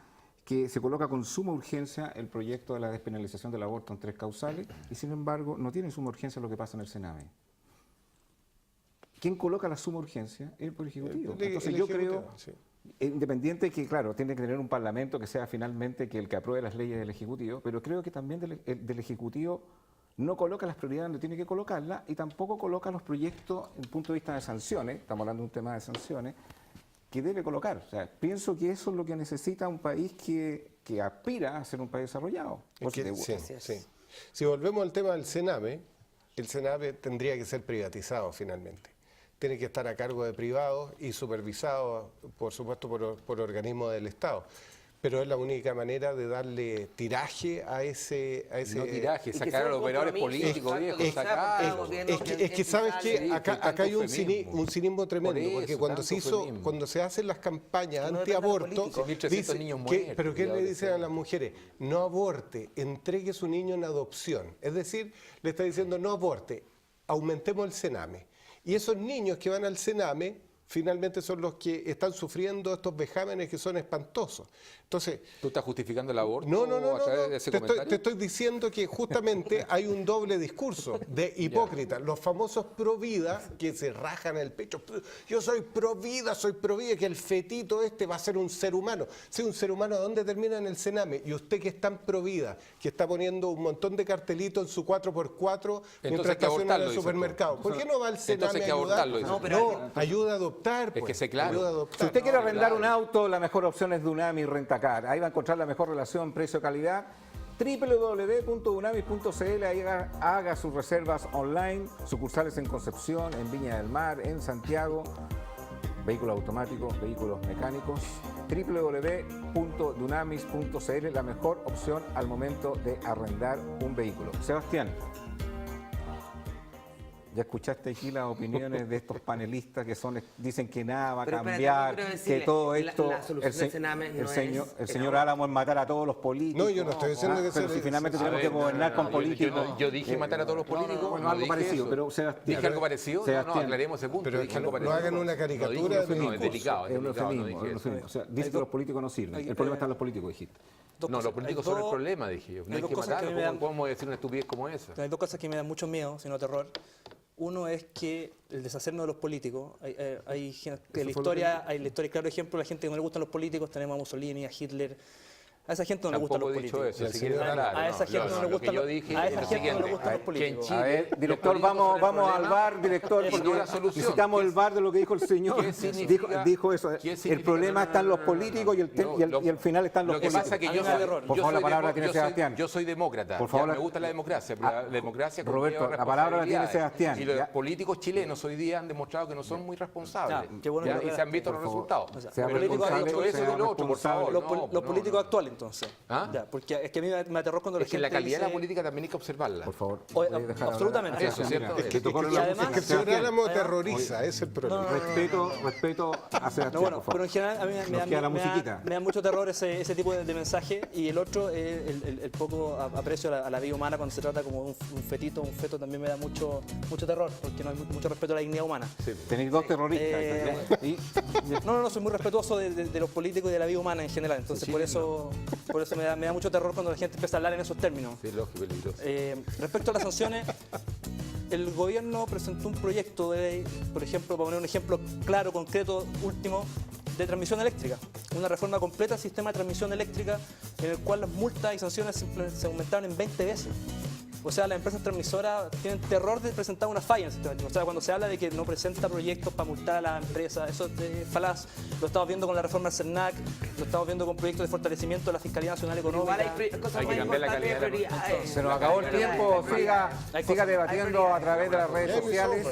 que se coloca con suma urgencia el proyecto de la despenalización del aborto en 3 causales y sin embargo no tiene suma urgencia lo que pasa en el Sename. ¿Quién coloca la suma urgencia? El Poder Ejecutivo. Entonces yo creo, independiente que claro, tiene que tener un parlamento que sea finalmente que el que apruebe las leyes del Ejecutivo, pero creo que también del Ejecutivo no coloca las prioridades donde tiene que colocarlas y tampoco coloca los proyectos desde el punto de vista de sanciones, estamos hablando de un tema de sanciones, que debe colocar. O sea, pienso que eso es lo que necesita un país que aspira a ser un país desarrollado. Si volvemos al tema del Sename, el Sename tendría que ser privatizado finalmente. Tiene que estar a cargo de privados y supervisado, por supuesto, por organismos del Estado. Pero es la única manera de darle tiraje a ese... No tiraje, sacar a los operadores políticos, viejo, Es que ¿sabes qué? Acá hay un cinismo tremendo, porque cuando se hacen las campañas antiaborto, ¿pero qué le dicen a las mujeres? No aborte, entregue su niño en adopción. Es decir, le está diciendo no aborte, aumentemos el Sename. Y esos niños que van al Sename finalmente son los que están sufriendo estos vejámenes que son espantosos. Entonces, ¿tú estás justificando el aborto? No. Te estoy diciendo que justamente hay un doble discurso de hipócritas. Los famosos pro vida que se rajan el pecho. Yo soy pro vida, que el fetito este va a ser un ser humano. Sí, un ser humano, ¿dónde termina en el Sename? Y usted que es tan pro vida, que está poniendo un montón de cartelitos en su 4x4 mientras estaciona en el supermercado. ¿Por qué no va al Sename a ayudar? No, ayuda a adoptar. Es que sé claro. Si usted quiere arrendar un auto, la mejor opción es Dunami Rentacar. Ahí va a encontrar la mejor relación precio-calidad. www.dunamis.cl, ahí haga sus reservas online, sucursales en Concepción, en Viña del Mar, en Santiago, vehículos automáticos, vehículos mecánicos. www.dunamis.cl, la mejor opción al momento de arrendar un vehículo. Sebastián, ya escuchaste aquí las opiniones de estos panelistas que dicen que nada va a cambiar, que todo esto, el señor Álamo es matar a todos los políticos. No, yo no estoy diciendo que pero si finalmente tenemos que gobernar con políticos. Yo dije matar a todos los políticos. Bueno, algo parecido, pero Sebastián. ¿Dije algo parecido? No, aclaremos ese punto. Pero no hagan una caricatura. No, es delicado. Es un eufemismo. O sea, dice que los políticos no sirven. El problema está en los políticos, dijiste. No, los políticos son el problema, dije yo. No hay que matarlos. ¿Cómo podemos decir una estupidez como esa? Hay dos cosas que me dan mucho miedo, sino terror. Uno es que el deshacernos de los políticos, hay la historia claro ejemplo, la gente que no le gustan los políticos, tenemos a Mussolini, a Hitler, A esa gente no le gustan los Tampoco he dicho políticos. eso, si quieres hablar, A esa gente no le lo que gustan yo los dije a es esa lo gente no le siguiente, gustan los que en políticos. Chile A ver, los director, políticos son el vamos al problema, bar, director, porque porque la solución. necesitamos el bar de lo que dijo el señor. ¿Qué significa? Dijo eso. ¿Qué El significa? problema No, está en los no, políticos y al final están los Lo que políticos. pasa es que Hay yo un soy, error. Por favor, la palabra tiene Sebastián. Yo soy demócrata. Por favor, me gusta la democracia, pero la democracia conlleva Roberto, la palabra la tiene responsabilidades. Sebastián. Y los Ya. políticos chilenos hoy día han demostrado que no son muy responsables. Ya, qué bueno ¿ya? que Y se han visto los por favor. resultados. O sea, Sea Pero el político ha dicho responsable, eso sea y lo otro, por favor. responsable. Los políticos actuales, entonces. ¿Ah? Ya, porque es que a mí me aterró cuando Es que la gente calidad de la dice- política también hay que observarla. Por favor, Oye, ¿puede dejar absolutamente. hablar a Eso, Sebastián? ¿cierto? Mira, que tocó la y además- música. El programa Sebastián, terroriza, es el problema. respeto a Sebastián, No, bueno, por favor. pero en general a mí Nos queda la musiquita. me da mucho terror ese tipo de mensaje, y el otro es el poco aprecio a la vida humana cuando se trata como un feto también me da mucho terror, porque no hay mucho respeto a la dignidad humana. Tenéis dos terroristas. Y No, soy muy respetuoso de los políticos y de la vida humana en general, entonces por eso me da mucho terror cuando la gente empieza a hablar en esos términos. Sí, lógico, peligroso. Respecto a las sanciones, el gobierno presentó un proyecto de ley, por ejemplo, para poner un ejemplo claro, concreto, último, de transmisión eléctrica. Una reforma completa al sistema de transmisión eléctrica en el cual las multas y sanciones se aumentaron en 20 veces. O sea, las empresas transmisoras tienen terror de presentar una falla en el sistema eléctrico. O sea, cuando se habla de que no presenta proyectos para multar a la empresa, eso es falaz. Lo estamos viendo con la reforma del CERNAC, lo estamos viendo con proyectos de fortalecimiento de la Fiscalía Nacional Igual hay Económica. cosas Hay que más cambiar la importantes de calidad de la prioridades. se nos acabó el tiempo. Hay Siga cosas- debatiendo a través de las redes sociales.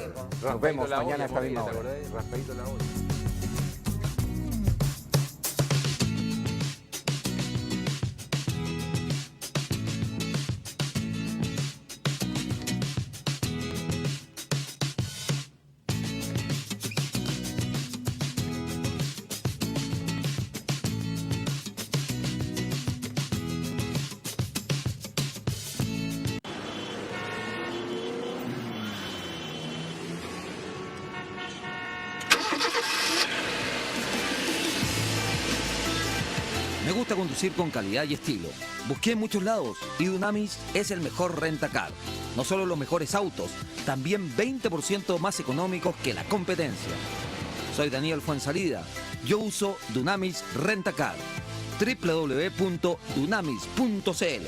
Nos vemos La mañana a olla, esta misma ¿te hora. acordás? Raspadito la olla. Me gusta conducir con calidad y estilo. Busqué en muchos lados y Dunamis es el mejor rentacar. No solo los mejores autos, también 20% más económicos que la competencia. Soy Daniel Fuensalida. Yo uso Dunamis Rentacar. www.dunamis.cl